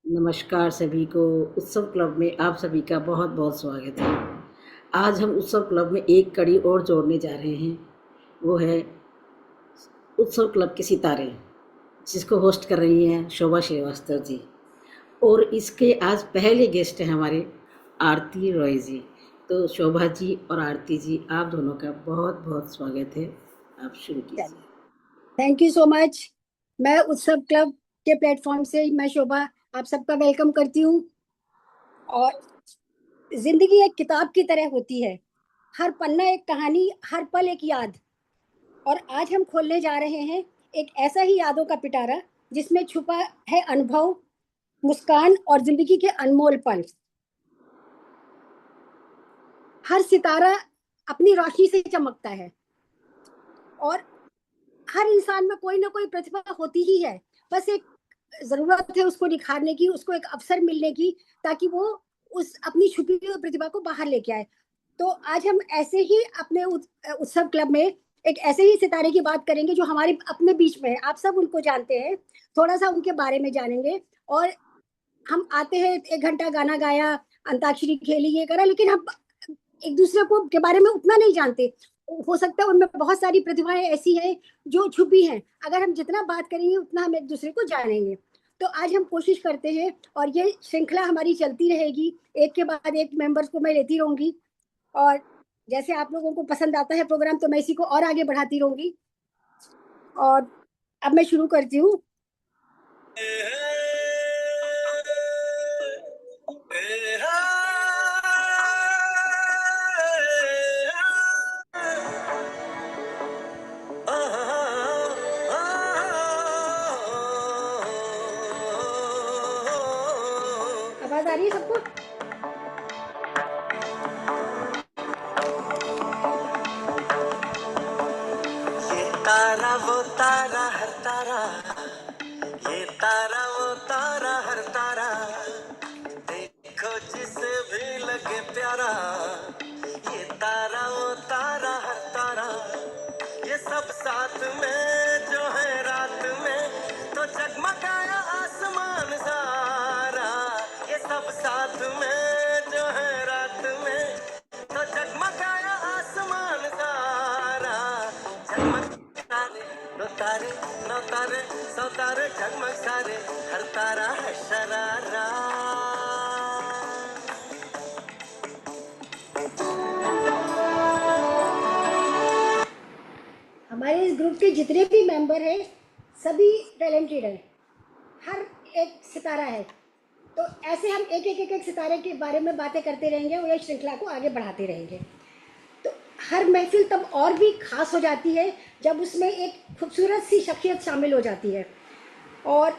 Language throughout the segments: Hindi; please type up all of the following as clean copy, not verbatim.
नमस्कार सभी को। उत्सव क्लब में आप सभी का बहुत बहुत स्वागत है। आज हम उत्सव क्लब में एक कड़ी और जोड़ने जा रहे हैं, वो है उत्सव क्लब के सितारे, जिसको होस्ट कर रही हैं शोभा श्रीवास्तव जी। और इसके आज पहले गेस्ट हैं हमारे आरती रॉय जी। तो शोभा जी और आरती जी, आप दोनों का बहुत बहुत स्वागत है। आप शुरू कीजिए। Thank you so much. मैं उत्सव क्लब के प्लेटफॉर्म से मैं शोभा आप सबका वेलकम करती हूँ। और जिंदगी एक किताब की तरह होती है, हर पन्ना एक कहानी, हर पल एक याद। और आज हम खोलने जा रहे हैं एक ऐसा ही यादों का पिटारा जिसमें छुपा है अनुभव, मुस्कान और जिंदगी के अनमोल पल। हर सितारा अपनी रोशनी से चमकता है और हर इंसान में कोई ना कोई प्रतिभा होती ही है। बस एक जरूरत है उसको निखारने की, उसको एक अवसर मिलने की, ताकि वो उस अपनी छुपी हुई प्रतिभा को बाहर लेके आए। तो आज हम ऐसे ही अपने उत्सव क्लब में एक ऐसे ही सितारे की बात करेंगे जो हमारे अपने बीच में है। आप सब उनको जानते हैं, थोड़ा सा उनके बारे में जानेंगे। और हम आते हैं, 1 घंटा गाना गाया, अंताक्षरी खेली, ये करा, लेकिन हम एक दूसरे को के बारे में उतना नहीं जानते। हो सकता है उनमें बहुत सारी प्रतिभाएं ऐसी हैं जो छुपी हैं। अगर हम जितना बात करेंगे उतना हम एक दूसरे को जानेंगे। तो आज हम कोशिश करते हैं और ये श्रृंखला हमारी चलती रहेगी, एक के बाद एक मेंबर्स को मैं लेती रहूंगी। और जैसे आप लोगों को पसंद आता है प्रोग्राम, तो मैं इसी को और आगे बढ़ाती रहूंगी। और अब मैं शुरू करती हूँ। आवाज आ रही है सबको? ये तारा वो तारा हर तारा, ये तारा वो तारा हर तारा, देखो जिसे भी लगे प्यारा। ये तारा वो तारा हर तारा, ये सब साथ में जो है रात में तो जगमगाया आसमान सारा। ये सब साथ में जो है रात में तो जगमगाया आसमान सारा। जगमग तारे नो तारे नो तारे सौ तारे जगमग सारे, हर तारा है शरारा। हमारे इस ग्रुप के जितने भी मेंबर हैं सभी टैलेंटेड हैं, हर एक सितारा है। तो ऐसे हम एक सितारे के बारे में बातें करते रहेंगे और ये श्रृंखला को आगे बढ़ाते रहेंगे। तो हर महफिल तब और भी खास हो जाती है जब उसमें एक खूबसूरत सी शख्सियत शामिल हो जाती है। और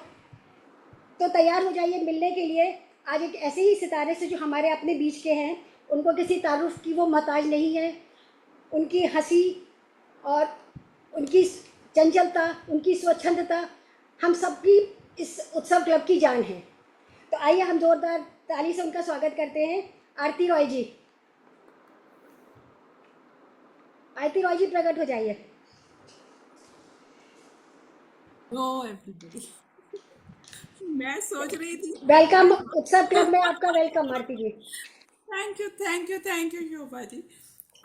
तो तैयार हो जाइए मिलने के लिए आज एक ऐसे ही सितारे से जो हमारे अपने बीच के हैं। उनको किसी तारुफ की वो मोहताज नहीं है। उनकी हंसी और उनकी चंचलता, उनकी स्वच्छंदता हम सबकी इस उत्सव क्लब की जान है। तो आइए हम जोरदार ताली से उनका स्वागत करते हैं। आरती रॉय जी, आरती रॉय जी प्रकट हो जाइए। एवरीबॉडी। मैं सोच रही थी वेलकम उत्सव क्लब में, आपका welcome Aarti ji. Thank you Shobha ji.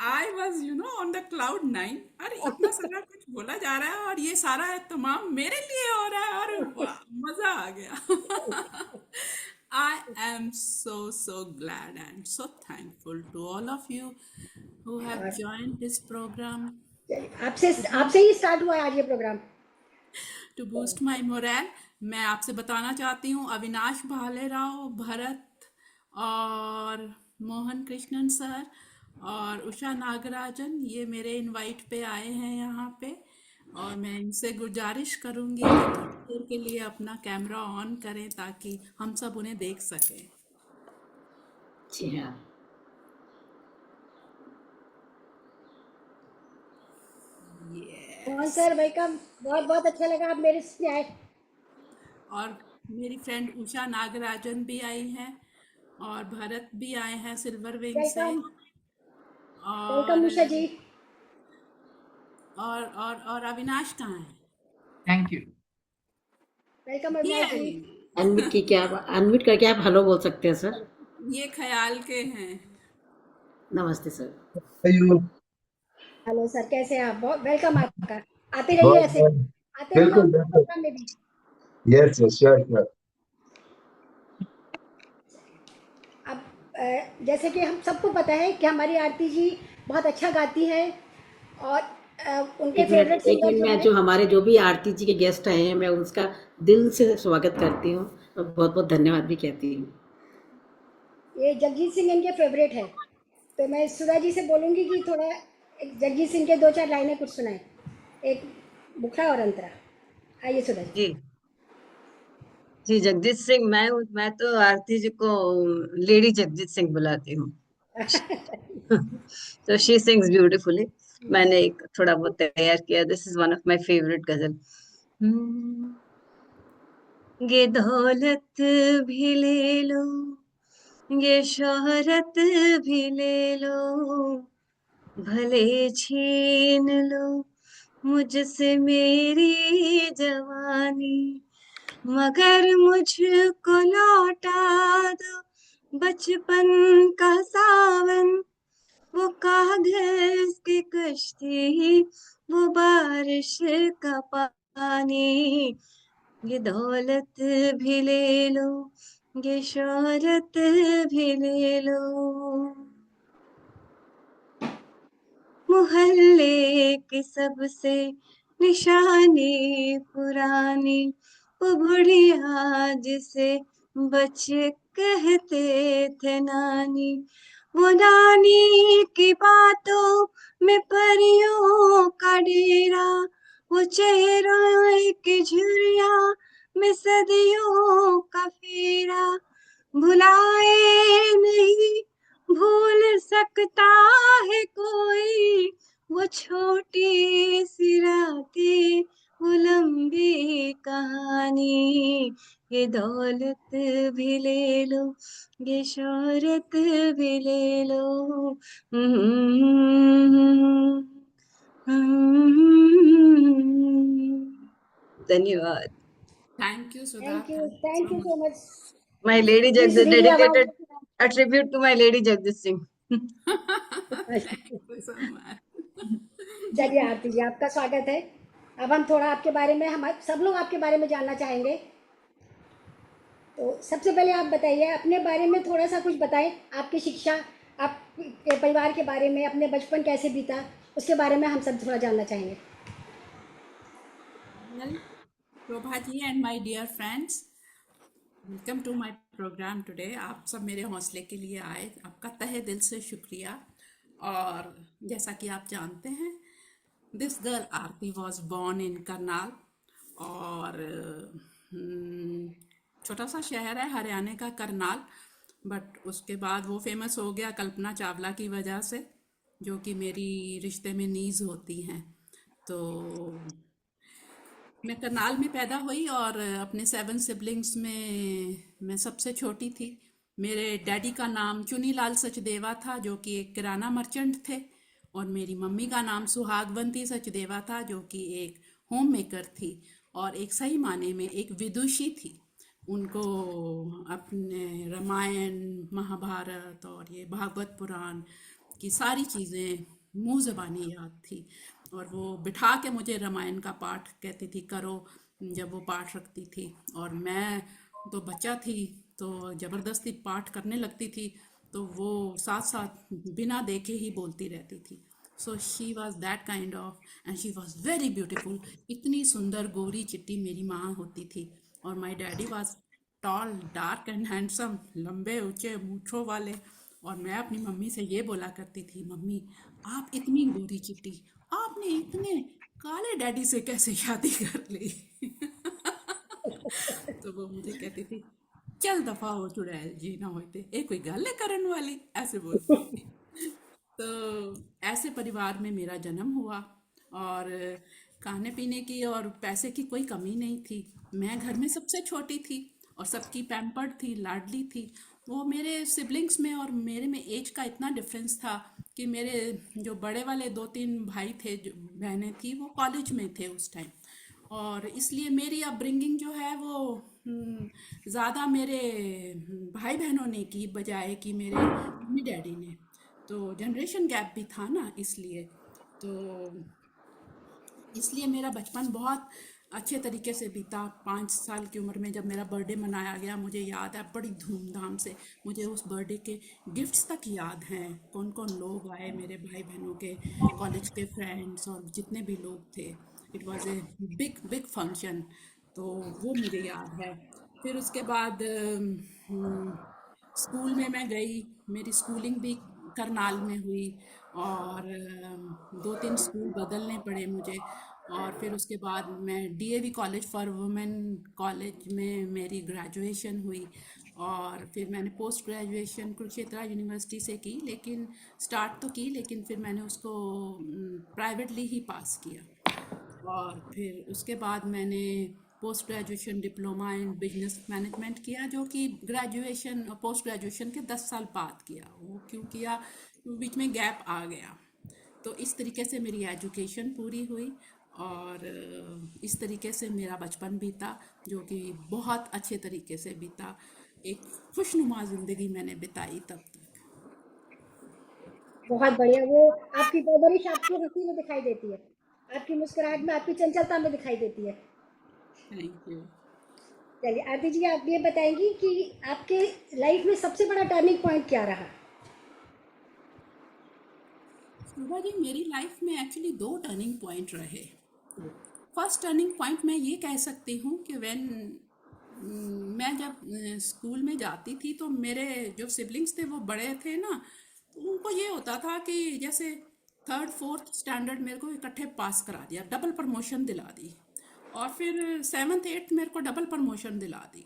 I was on the cloud 9। अरे इतना सारा कुछ बोला जा रहा है और ये सारा है तमाम मेरे लिए हो रहा है, और वाह, मजा आ गया। I am so glad and so thankful to all of you who have joined this program आपसे to आपसे boost ही स्टार्ट हुआ है आज ये programme. To boost my moral. मैं आपसे बताना चाहती हूँ अविनाश भालेराव, भरत और मोहन कृष्णन सर और उषा नागराजन, ये मेरे इनवाइट पे आए हैं यहाँ पे। और मैं इनसे गुजारिश करूँगी कि थोड़ी देर के लिए अपना कैमरा ऑन करें ताकि हम सब उन्हें देख सकें। जी हाँ। मोहन सर वेलकम, बहुत बहुत अच्छा लगा आप मेरे इसमें आए। और मेरी फ्रेंड उषा नागराजन भी आई हैं और भरत भी आए हैं सिल्वर विंग से। वेलकम, वेलकम और उषा जी। और अविनाश कहाँ है? Thank you. Welcome He Avinash ji. Unmute करके आप हेलो बोल सकते हैं सर। ये ख्याल के हैं। नमस्ते सर। आयु हेलो सर, कैसे हैं आप? बहुत वेलकम आपका। आते रहिए बहुत ऐसे, बहुत आते रहिए बिल्कुल हमारे बिल्कुल प्रोग्राम में भी। यस यस श्योर श्योर अब जैसे कि हम सबको पता है कि हमारी आरती जी बहुत अच्छा गाती हैं, और उनके फेवरेट एक सिंगर मिनट जो में हैं, जो हमारे जो भी आरती जी के गेस्ट आए हैं मैं उसका दिल से स्वागत करती हूँ और बहुत बहुत धन्यवाद भी कहती हूँ। ये जगजीत सिंह इनके फेवरेट है। तो मैं सुधा जी से बोलूँगी कि थोड़ा एक जगजीत सिंह के 2-4 लाइनें कुछ सुनाएं, एक मुखड़ा और अंतरा। आइए सुधा जी। जी जी जगजीत सिंह। मैं तो आरती जी को लेडी जगजीत सिंह बुलाती हूँ। तो शी सिंग्स ब्यूटीफुली। मैंने एक थोड़ा बहुत तैयार किया। This is one of my favourite गजल। हम्म, ये दौलत भी ले लो, ये शोहरत भी ले लो, भले छीन लो मुझसे मेरी जवानी, मगर मुझको लौटा दो बचपन का सावन, वो कागज की कश्ती, वो बारिश का पानी। ये दौलत भी ले लो, ये शोहरत भी ले लो, मोहल्ले की सबसे निशानी पुरानी, वो बुढ़िया जिसे बच्चे कहते थे नानी, वो नानी की बातों में परियों का डेरा, वो चेहरों की झुर्रिया में सदियों का फेरा, भुलाए नहीं भूल सकता है कोई, वो छोटी सी रातें, वो लंबी कहानी। ये दौलत भी ले लो, ये शोहरत भी ले लो। धन्यवाद। Thank you Sudha, thank you, thank you thank so you much. So much. My lady इस Jagdish, रीली आवाज dedicated a tribute to my lady Jagdish Singh. Thank you so much. चलिए आरती जी, आपका स्वागत है। अब हम थोड़ा आपके बारे में, हम सब लोग आपके बारे में जानना चाहेंगे। तो सबसे पहले आप बताइए, अपने बारे में थोड़ा सा कुछ बताएं। आपकी शिक्षा, आपके परिवार के बारे में, अपने बचपन कैसे बीता, उसके बारे में हम सब थोड़ा जानना चाहेंगे। Well, Prabha ji and my dear friends, welcome to my programme today. आप सब मेरे हौसले के लिए आए, आपका तहे दिल से शुक्रिया। और जैसा कि आप जानते हैं, this girl Aarti was born in Karnal, और छोटा सा शहर है हरियाणा का करनाल। बट उसके बाद वो फेमस हो गया कल्पना चावला की वजह से, जो कि मेरी रिश्ते में नीज होती हैं। तो मैं करनाल में पैदा हुई, और अपने 7 सिबलिंग्स में मैं सबसे छोटी थी। मेरे डैडी का नाम चुनीलाल सचदेवा था, जो कि एक किराना मर्चेंट थे, और मेरी मम्मी का नाम सुहागवंती सचदेवा था, जो कि एक होम मेकर थी और एक सही माने में एक विदुषी थी। उनको अपने रामायण, महाभारत और ये भागवत पुराण की सारी चीज़ें मुंह ज़बानी याद थी, और वो बिठा के मुझे रामायण का पाठ कहती थी करो, जब वो पाठ रखती थी। और मैं तो बच्चा थी, तो ज़बरदस्ती पाठ करने लगती थी, तो वो साथ साथ बिना देखे ही बोलती रहती थी। So she was that kind of, and she was very beautiful. इतनी सुंदर गोरी चिट्टी मेरी माँ होती थी। और my daddy was tall, dark and handsome, लंबे ऊंचे मूंछों वाले। और मैं अपनी मम्मी से ये बोला करती थी, मम्मी आप इतनी गोरी चिट्टी, आपने इतने काले डैडी से कैसे शादी कर ली? तो वो मुझे कहती थी, चल दफा हो चुड़ैल जी ना होते, ए कोई गल है करन वाली, ऐसे बोलती थी। तो ऐसे परिवार में मेरा जन्म हुआ, और खाने पीने की और पैसे की कोई कमी नहीं थी। मैं घर में सबसे छोटी थी और सबकी पैम्पर्ड थी, लाडली थी। वो मेरे सिबलिंग्स में और मेरे में एज का इतना डिफरेंस था कि मेरे जो बड़े वाले 2-3 भाई थे, जो बहनें थी, वो कॉलेज में थे उस टाइम। और इसलिए मेरी अपब्रिंगिंग जो है वो ज़्यादा मेरे भाई बहनों ने की बजाय कि मेरे मम्मी डैडी ने। तो जनरेशन गैप भी था ना, तो इसलिए मेरा बचपन बहुत अच्छे तरीके से बीता। 5 साल की उम्र में जब मेरा बर्थडे मनाया गया, मुझे याद है बड़ी धूमधाम से। मुझे उस बर्थडे के गिफ्ट्स तक याद हैं, कौन कौन लोग आए, मेरे भाई बहनों के कॉलेज के फ्रेंड्स और जितने भी लोग थे। It was a big big function. तो वो मुझे याद है। फिर उसके बाद स्कूल में मैं गई। मेरी स्कूलिंग भी करनाल में हुई, और 2-3 स्कूल बदलने पड़े मुझे। और फिर उसके बाद मैं DAV college for women college में मेरी ग्रेजुएशन हुई। और फिर मैंने पोस्ट ग्रेजुएशन कुरुक्षेत्र यूनिवर्सिटी से की, लेकिन स्टार्ट तो की, लेकिन फिर मैंने उसको प्राइवेटली ही पास किया। और फिर उसके बाद मैंने post graduation diploma in business management किया, जो कि ग्रेजुएशन और पोस्ट ग्रेजुएशन के 10 साल बाद किया। वो क्यों किया, बीच में गैप आ गया। तो इस तरीके से मेरी एजुकेशन पूरी हुई, और इस तरीके से मेरा बचपन बीता, जो कि बहुत अच्छे तरीके से बीता। एक खुशनुमा ज़िंदगी मैंने बिताई तब तक। बहुत बढ़िया। वो आपकी परवरिश आपकी हंसी में दिखाई देती है, आपकी मुस्कुराहट में, आपकी चंचलता में दिखाई देती है। Thank you. चलिए आरती जी, आप ये बताएंगी कि आपके लाइफ में सबसे बड़ा टर्निंग पॉइंट क्या रहा? शोभा जी, मेरी लाइफ में एक्चुअली 2 टर्निंग पॉइंट रहे। फर्स्ट टर्निंग पॉइंट मैं ये कह सकती हूँ कि मैं जब स्कूल में जाती थी, तो मेरे जो सिबलिंग्स थे वो बड़े थे ना, तो उनको ये होता था कि जैसे 3rd 4th स्टैंडर्ड मेरे को इकट्ठे पास करा दिया, डबल प्रमोशन दिला दी। और फिर 7th 8th मेरे को डबल प्रमोशन दिला दी।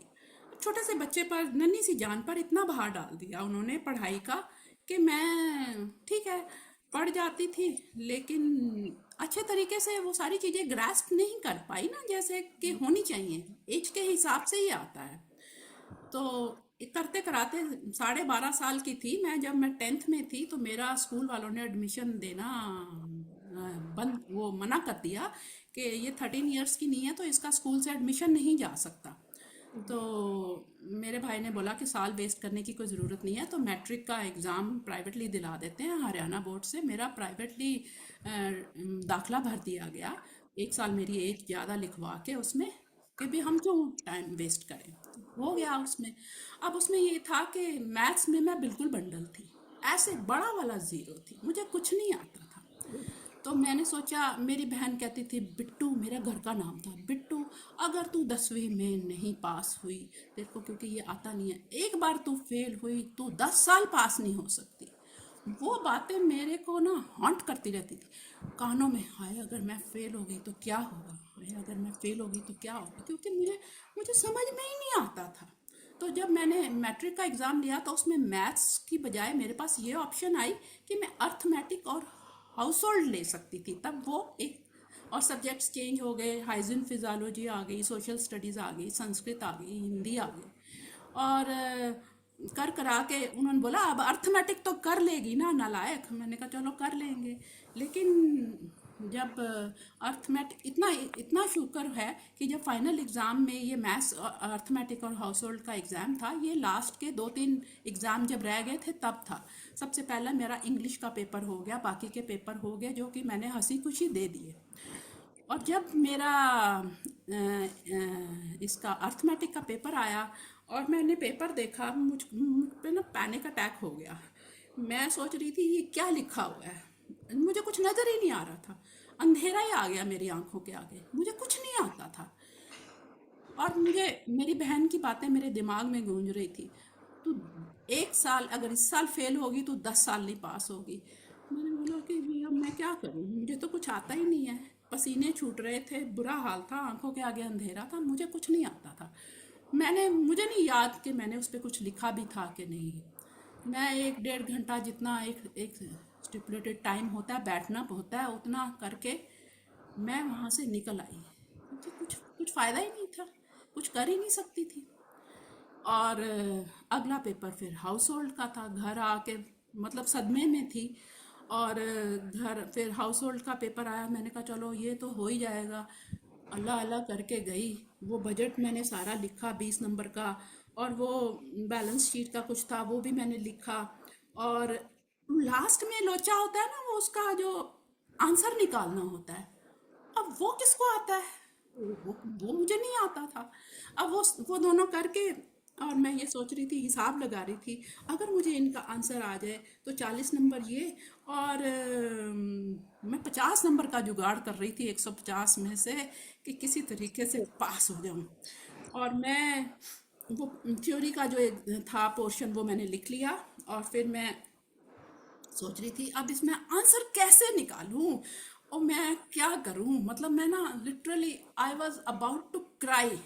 छोटे से बच्चे पर, नन्ही सी जान पर इतना भार डाल दिया उन्होंने पढ़ाई का, कि मैं ठीक है पढ़ जाती थी, लेकिन अच्छे तरीके से वो सारी चीज़ें ग्रास्प नहीं कर पाई ना, जैसे कि होनी चाहिए। एज के हिसाब से ही आता है। तो करते कराते 12.5 साल की थी मैं, जब मैं 10th में थी, तो मेरा स्कूल वालों ने एडमिशन देना बंद, वो मना कर दिया कि ये 13 इयर्स की नहीं है, तो इसका स्कूल से एडमिशन नहीं जा सकता। तो मेरे भाई ने बोला कि साल वेस्ट करने की कोई ज़रूरत नहीं है, तो मैट्रिक का एग्ज़ाम प्राइवेटली दिला देते हैं हरियाणा बोर्ड से। मेरा प्राइवेटली दाखला भर दिया गया, 1 साल मेरी एज ज़्यादा लिखवा के उसमें, कि भी हम क्यों टाइम वेस्ट करें। तो हो गया उसमें। अब उसमें ये था कि मैथ्स में मैं बिल्कुल बंडल थी, ऐसे बड़ा वाला ज़ीरो थी, मुझे कुछ नहीं आता था। तो मैंने सोचा, मेरी बहन कहती थी बिट्टू, मेरा घर का नाम था, बिट्टू अगर तू 10वीं में नहीं पास हुई, तेरे को क्योंकि ये आता नहीं है, एक बार तू फेल हुई तो 10 साल पास नहीं हो सकती। वो बातें मेरे को ना हॉन्ट करती रहती थी कानों में। हाय अगर मैं फेल हो गई तो क्या होगा, हाय अगर मैं फेल हो गई तो क्या होगा, क्योंकि मुझे मुझे समझ में ही नहीं आता था। तो जब मैंने मैट्रिक का एग्ज़ाम लिया, तो उसमें मैथ्स की बजाय मेरे पास ये ऑप्शन आई कि मैं अर्थमेटिक और हाउस होल्ड ले सकती थी। तब वो एक, और सब्जेक्ट्स चेंज हो गए, हाइजीन फिजियोलॉजी आ गई, सोशल स्टडीज़ आ गई, संस्कृत आ गई, हिंदी आ गई। और कर करा के उन्होंने बोला अब अर्थमेटिक तो कर लेगी ना नालायक। मैंने कहा चलो कर लेंगे। लेकिन जब अर्थमेटिक, इतना इतना शुक्र है कि जब फाइनल एग्ज़ाम में ये मैथ्स, अर्थमेटिक और हाउस होल्ड का एग्ज़ाम था, ये लास्ट के 2-3 एग्ज़ाम जब रह गए थे तब था। सबसे पहले मेरा इंग्लिश का पेपर हो गया, बाकी के पेपर हो गए जो कि मैंने हंसी खुशी दे दिए। और जब मेरा इसका अर्थमेटिक का पेपर आया और मैंने पेपर देखा, मुझ पे ना पैनिक अटैक हो गया। मैं सोच रही थी ये क्या लिखा हुआ है, मुझे कुछ नज़र ही नहीं आ रहा था, अंधेरा ही आ गया मेरी आंखों के आगे, मुझे कुछ नहीं आता था। और मुझे मेरी बहन की बातें मेरे दिमाग में गूंज रही थी, तू 1 साल अगर इस साल फेल होगी तो 10 साल नहीं पास होगी। मैंने बोला कि भैया मैं क्या करूं, मुझे तो कुछ आता ही नहीं है। पसीने छूट रहे थे, बुरा हाल था, आंखों के आगे अंधेरा था, मुझे कुछ नहीं आता था। मुझे नहीं याद कि मैंने उस पर कुछ लिखा भी था कि नहीं। मैं 1-1.5 घंटा, जितना एक स्टिपुलेटेड टाइम होता है, बैठना होता है, उतना करके मैं वहाँ से निकल आई। मुझे कुछ कुछ फ़ायदा ही नहीं था, कुछ कर ही नहीं सकती थी। और अगला पेपर फिर हाउस होल्ड का था। घर आके मतलब सदमे में थी। और घर फिर हाउस होल्ड का पेपर आया, मैंने कहा चलो ये तो हो ही जाएगा। अल्लाह अल्लाह करके गई। वो बजट मैंने सारा लिखा 20 नंबर का, और वो बैलेंस शीट का कुछ था वो भी मैंने लिखा। और लास्ट में लोचा होता है ना, वो उसका जो आंसर निकालना होता है, अब वो किसको आता है? वो मुझे नहीं आता था। अब वो दोनों करके, और मैं ये सोच रही थी, हिसाब लगा रही थी, अगर मुझे इनका आंसर आ जाए तो 40 नंबर ये, और मैं 50 नंबर का जुगाड़ कर रही थी 150 में से, कि किसी तरीके से पास हो जाऊं। और मैं वो थ्योरी का जो एक था पोर्शन वो मैंने लिख लिया, और फिर मैं सोच रही थी अब इसमें आंसर कैसे निकालूं और मैं क्या करूं। मतलब मैं ना literally I was about to cry.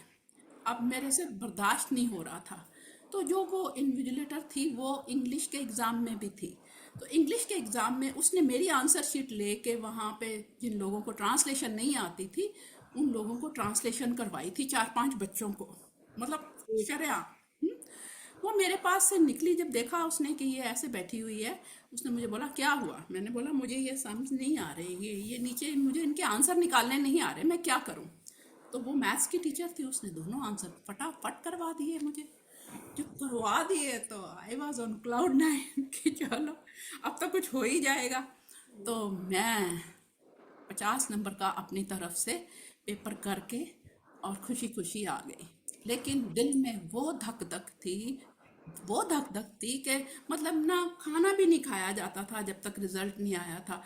अब मेरे से बर्दाश्त नहीं हो रहा था। तो जो वो इन्विजिलेटर थी वो इंग्लिश के एग्ज़ाम में भी थी। तो इंग्लिश के एग्ज़ाम में उसने मेरी आंसर शीट लेके वहाँ पे जिन लोगों को ट्रांसलेशन नहीं आती थी उन लोगों को ट्रांसलेशन करवाई थी, 4-5 बच्चों को, मतलब शरेआम। वो मेरे पास से निकली, जब देखा उसने कि ये ऐसे बैठी हुई है, उसने मुझे बोला क्या हुआ। मैंने बोला मुझे ये समझ नहीं आ रही, ये नीचे मुझे इनके आंसर निकालने नहीं आ रहे, मैं क्या करूं। तो वो मैथ्स की टीचर थी, उसने दोनों आंसर फटाफट करवा दिए मुझे। जब करवा दिए तो आई वॉज ऑन क्लाउड 9 कि चलो अब तो कुछ हो ही जाएगा। तो मैं 50 नंबर का अपनी तरफ से पेपर करके और खुशी खुशी आ गई। लेकिन दिल में वो धक धक थी, वो धक धक थी कि मतलब ना खाना भी नहीं खाया जाता था जब तक रिजल्ट नहीं आया था।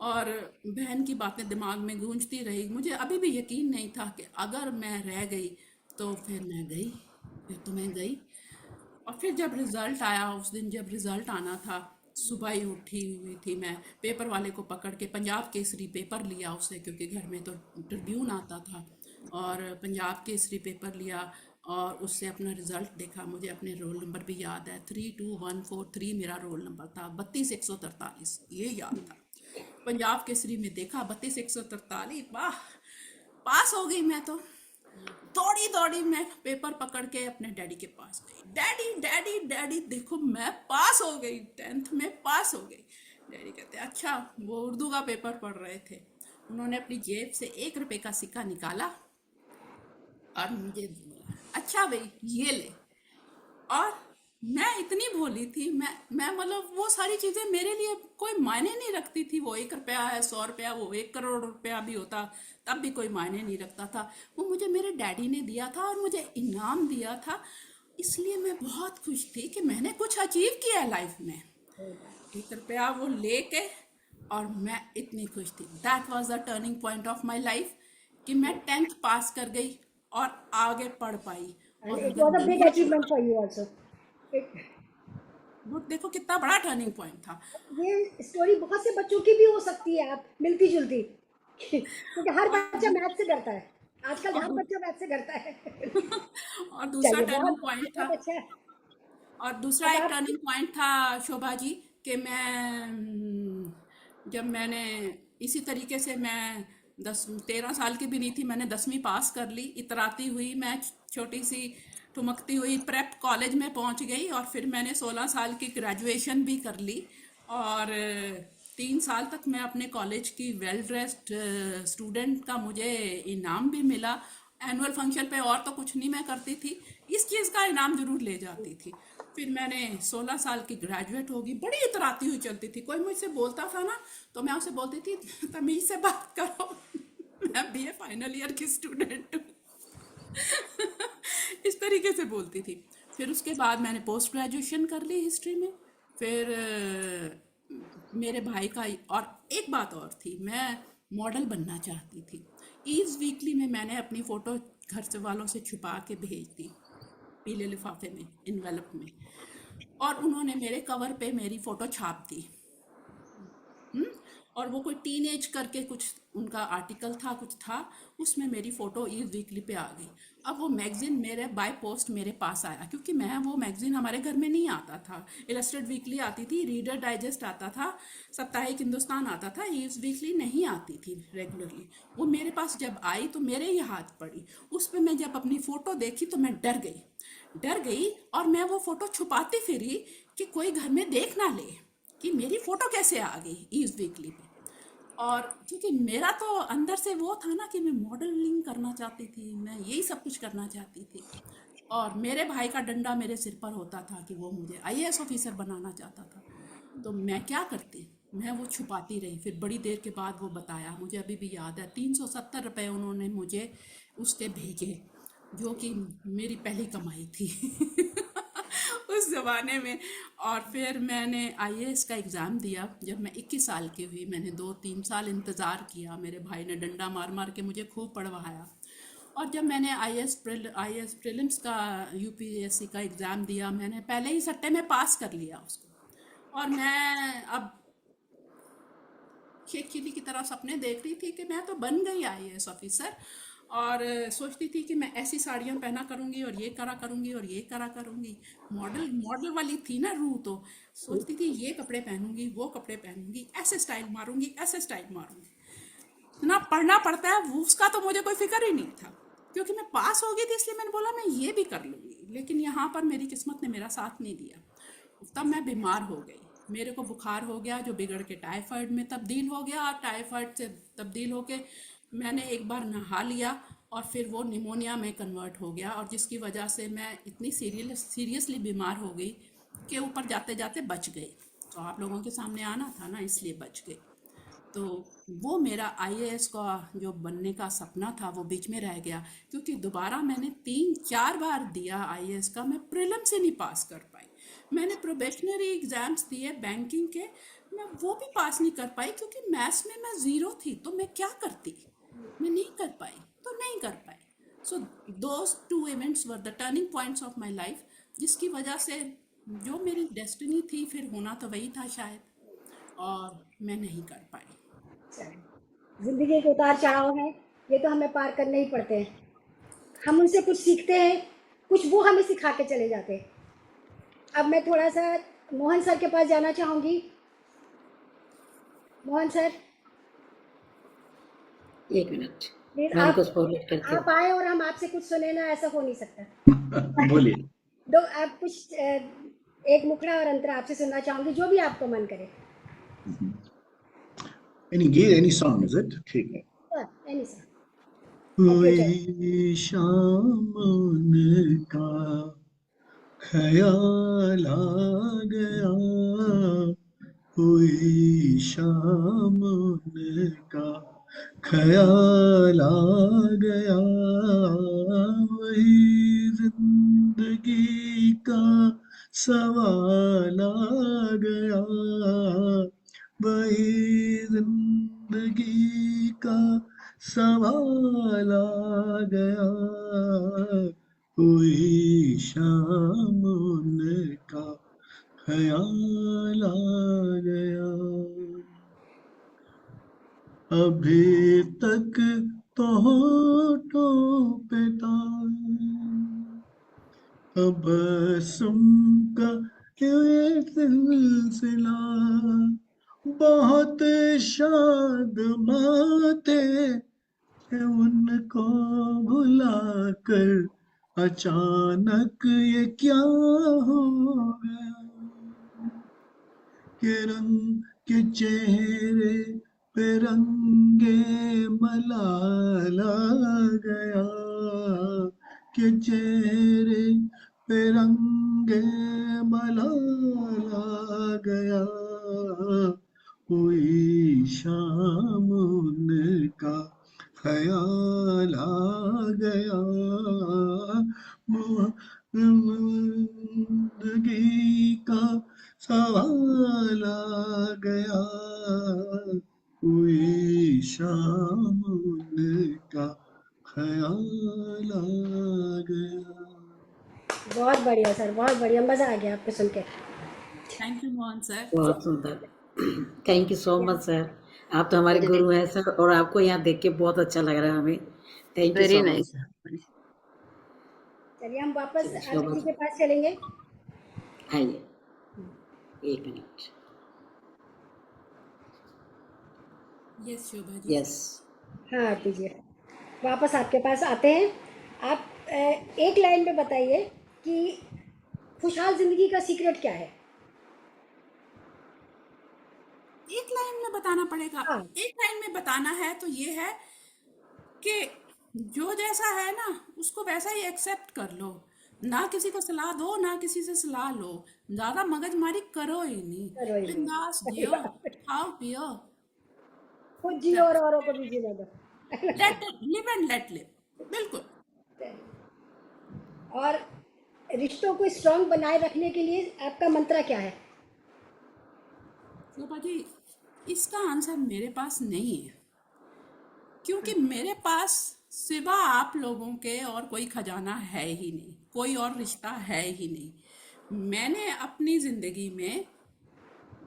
और बहन की बातें दिमाग में गूंजती रही। मुझे अभी भी यकीन नहीं था कि अगर मैं रह गई तो फिर मैं गई, फिर तो मैं गई। और फिर जब रिज़ल्ट आया, उस दिन जब रिज़ल्ट आना था, सुबह ही उठी हुई थी मैं, पेपर वाले को पकड़ के पंजाब केसरी पेपर लिया उससे, क्योंकि घर में तो ट्रिब्यून आता था, और पंजाब केसरी पेपर लिया और उससे अपना रिज़ल्ट देखा। मुझे अपने रोल नंबर भी याद है, 32143 मेरा रोल नंबर था, 32,143 ये याद था। पंजाब केसरी में देखा 32,143, वाह, पास हो गई मैं तो। दौड़ी दौड़ी मैं पेपर पकड़ के अपने डैडी के पास गई, डैडी डैडी डैडी देखो मैं पास हो गई, 10th में पास हो गई। डैडी कहते अच्छा, वो उर्दू का पेपर पढ़ रहे थे, उन्होंने अपनी जेब से 1 रुपए का सिक्का निकाला और मुझे बोला अच्छा भाई ये ले। और मैं इतनी भोली थी, मैं मतलब वो सारी चीजें मेरे लिए कोई मायने नहीं रखती थी। वो 1 रुपया है, 100 रुपया, वो 1 करोड़ रुपया भी होता तब भी कोई मायने नहीं रखता था। वो मुझे मेरे डैडी ने दिया था और मुझे इनाम दिया था, इसलिए मैं बहुत खुश थी कि मैंने कुछ अचीव किया है लाइफ में। 1 रुपया वो लेके, और मैं इतनी खुश थी। That was the turning point of my life, कि मैं 10th पास कर गई और आगे पढ़ पाई। And और it अगर was a big नहीं, achievement for you also. वो देखो कितना बड़ा टर्निंग पॉइंट था। ये स्टोरी बहुत से बच्चों की भी हो सकती है, आप मिलती जुलती, क्योंकि हर और बच्चा मैथ से डरता है, आजकल और हर दू, बच्चा मैथ से डरता है। और दूसरा चलिए, टर्निंग बहुत पॉइंट था, बहुत अच्छा है। और दूसरा अब एक आप टर्निंग पॉइंट था शोभा जी, कि मैं जब मैंने इसी तरीके से, मैं 13 साल की भी नहीं थी, मैंने 10वीं पास कर ली। इतराती हुई मैं, छोटी सी ठुमकती हुई प्रेप कॉलेज में पहुंच गई, और फिर मैंने 16 साल की ग्रेजुएशन भी कर ली। और 3 साल तक मैं अपने कॉलेज की वेल ड्रेस्ड स्टूडेंट का मुझे इनाम भी मिला एनुअल फंक्शन पे। और तो कुछ नहीं मैं करती थी, इस चीज़ का इनाम जरूर ले जाती थी। फिर मैंने 16 साल की ग्रेजुएट होगी, बड़ी इतराती हुई चलती थी। कोई मुझसे बोलता था ना तो मैं उसे बोलती थी तमीज से बात करो, मैं बीए फाइनल ईयर की स्टूडेंट हूँ। इस तरीके से बोलती थी। फिर उसके बाद मैंने पोस्ट ग्रेजुएशन कर ली हिस्ट्री में। फिर मेरे भाई का, और एक बात और थी, मैं मॉडल बनना चाहती थी। ईज वीकली में मैंने अपनी फ़ोटो घर से वालों से छुपा के भेज दी, पीले लिफाफे में, इन्वेलप में, और उन्होंने मेरे कवर पे मेरी फ़ोटो छाप दी। और वो कोई टीनेज करके कुछ उनका आर्टिकल था, कुछ था, उसमें मेरी फ़ोटो ईज वीकली पे आ गई। अब वो मैगज़ीन मेरे बाय पोस्ट मेरे पास आया, क्योंकि मैं, वो मैगज़ीन हमारे घर में नहीं आता था। इलस्ट्रेट वीकली आती थी, रीडर डाइजेस्ट आता था, साप्ताहिक हिंदुस्तान आता था, ईज वीकली नहीं आती थी रेगुलरली। वो मेरे पास जब आई तो मेरे ही हाथ पड़ी। उस पर मैं जब अपनी फ़ोटो देखी तो मैं डर गई, और मैं वो फ़ोटो छुपाती फिरी कि कोई घर में देख ना ले कि मेरी फ़ोटो कैसे आ गई ईज वीकली पे। और क्योंकि मेरा तो अंदर से वो था ना कि मैं मॉडलिंग करना चाहती थी, मैं यही सब कुछ करना चाहती थी। और मेरे भाई का डंडा मेरे सिर पर होता था कि वो मुझे आईएएस ऑफिसर बनाना चाहता था। तो मैं क्या करती, मैं वो छुपाती रही। फिर बड़ी देर के बाद वो बताया, मुझे अभी भी याद है, 370 रुपये उन्होंने मुझे उसके भेजे, जो कि मेरी पहली कमाई थी उस ज़माने में। और फिर मैंने आईएएस का एग्ज़ाम दिया जब मैं 21 साल की हुई। मैंने 2-3 साल इंतज़ार किया, मेरे भाई ने डंडा मार मार के मुझे खूब पढ़वाया। और जब मैंने आईएएस प्रीलिम्स का यूपीएससी का एग्ज़ाम दिया, मैंने पहले ही सट्टे में पास कर लिया उसको। और मैं अब शेख चिल्ली की तरह सपने देख रही थी कि मैं तो बन गई आईएएस ऑफिसर। और सोचती थी कि मैं ऐसी साड़ियाँ पहना करूँगी और ये करा करूँगी और ये करा करूँगी। मॉडल मॉडल वाली थी ना रूह, तो सोचती थी ये कपड़े पहनूंगी, वो कपड़े पहनूंगी, ऐसे स्टाइल मारूंगी, ऐसे स्टाइल मारूंगी। इतना पढ़ना पड़ता है वो, उसका तो मुझे कोई फिक्र ही नहीं था, क्योंकि मैं पास हो गई थी। इसलिए मैंने बोला मैं ये भी कर लूँगी। लेकिन यहाँ पर मेरी किस्मत ने मेरा साथ नहीं दिया। तब मैं बीमार हो गई, मेरे को बुखार हो गया जो बिगड़ के टाइफाइड में तब्दील हो गया। और टाइफाइड से तब्दील होके मैंने एक बार नहा लिया और फिर वो निमोनिया में कन्वर्ट हो गया, और जिसकी वजह से मैं इतनी सीरियसली बीमार हो गई कि ऊपर जाते जाते बच गई। तो आप लोगों के सामने आना था ना, इसलिए बच गई। तो वो मेरा आईएएस का जो बनने का सपना था वो बीच में रह गया, क्योंकि दोबारा मैंने 3-4 बार दिया आईएएस का, मैं प्रीलिम से नहीं पास कर पाई। मैंने प्रोबेशनरी एग्जाम्स दिए बैंकिंग के, मैं वो भी पास नहीं कर पाई, क्योंकि मैथ्स में मैं ज़ीरो थी। तो मैं क्या करती, मैं नहीं कर पाई, तो नहीं कर पाई। So those two events were the turning points of my life, जिसकी वजह से जो मेरी डेस्टिनी थी फिर होना तो वही था शायद, और मैं नहीं कर पाई। जिंदगी के उतार चढ़ाव है, ये तो हमें पार करने ही पड़ते हैं। हम उनसे कुछ सीखते हैं, कुछ वो हमें सिखा के चले जाते हैं। अब मैं थोड़ा सा मोहन सर के पास जाना चाहूँगी। मोहन सर, एक मिनट, प्लीज मैं उनको फॉरवर्ड करती आप हूँ। आए और हम आपसे कुछ सुने ना, ऐसा हो नहीं सकता। बोलिए। दो आप कुछ एक मुखड़ा और अंतरा आपसे सुनना चाहूंगी, जो भी आपको मन करे। Any song, is it? ठीक है। Any sir. कोई शाम का ख्याल आ गया, कोई शाम का ख्याल आ गया, वही जिंदगी का सवाल आ गया, वही जिंदगी का सवाल आ गया, कोई शाम का ख्याल आ गया। अभी तक तो होठों पे था तबस्सुम का ये सिलसिला, बहुत शाद माते उनको भुलाकर अचानक ये क्या हो गया, के रंग के चेहरे पे रंगे मलाल आ गया, के चेहरे पे रंगे मलाल आ गया, कोई शाम उनका ख्याल आ गया, जिंदगी का सवाल आ गया, कोई शाम उनका ख्याल आ गया। बहुत बढ़िया सर, बहुत बढ़िया, मजा आ गया आपको सुन के। Thank you Mohan sir. बहुत सुंदर, thank you so much sir. आप तो हमारे गुरु हैं सर, और आपको यहाँ देख के बहुत अच्छा लग रहा है हमें। Thank you very so much. Nice. चलिए हम वापस चलिए आरती शोभा जी जी, के पास चलेंगे। आइए, एक minute. Yes Shobha ji. Yes, हाँ आरती जी, वापस आपके पास आते हैं। आप एक लाइन में बताइए कि खुशहाल जिंदगी का सीक्रेट क्या है। एक लाइन में बताना पड़ेगा। हाँ एक लाइन में बताना है तो ये है कि जो जैसा है ना उसको वैसा ही एक्सेप्ट कर लो। ना किसी को सलाह दो ना किसी से सलाह लो। ज्यादा मगजमारी करो ही नहीं। करो ही नहीं, बिंदास सही जियो, बात है। खाओ पियो। खुद जियो और औरों को भी जीने दो। Let live and let live. बिल्कुल। और रिश्तों को स्ट्रांग बनाए रखने के लिए आपका मंत्र क्या है? शोभा जी, इसका आंसर मेरे पास नहीं है, क्योंकि मेरे पास सिवा आप लोगों के और कोई खजाना है ही नहीं, कोई और रिश्ता है ही नहीं। मैंने अपनी जिंदगी में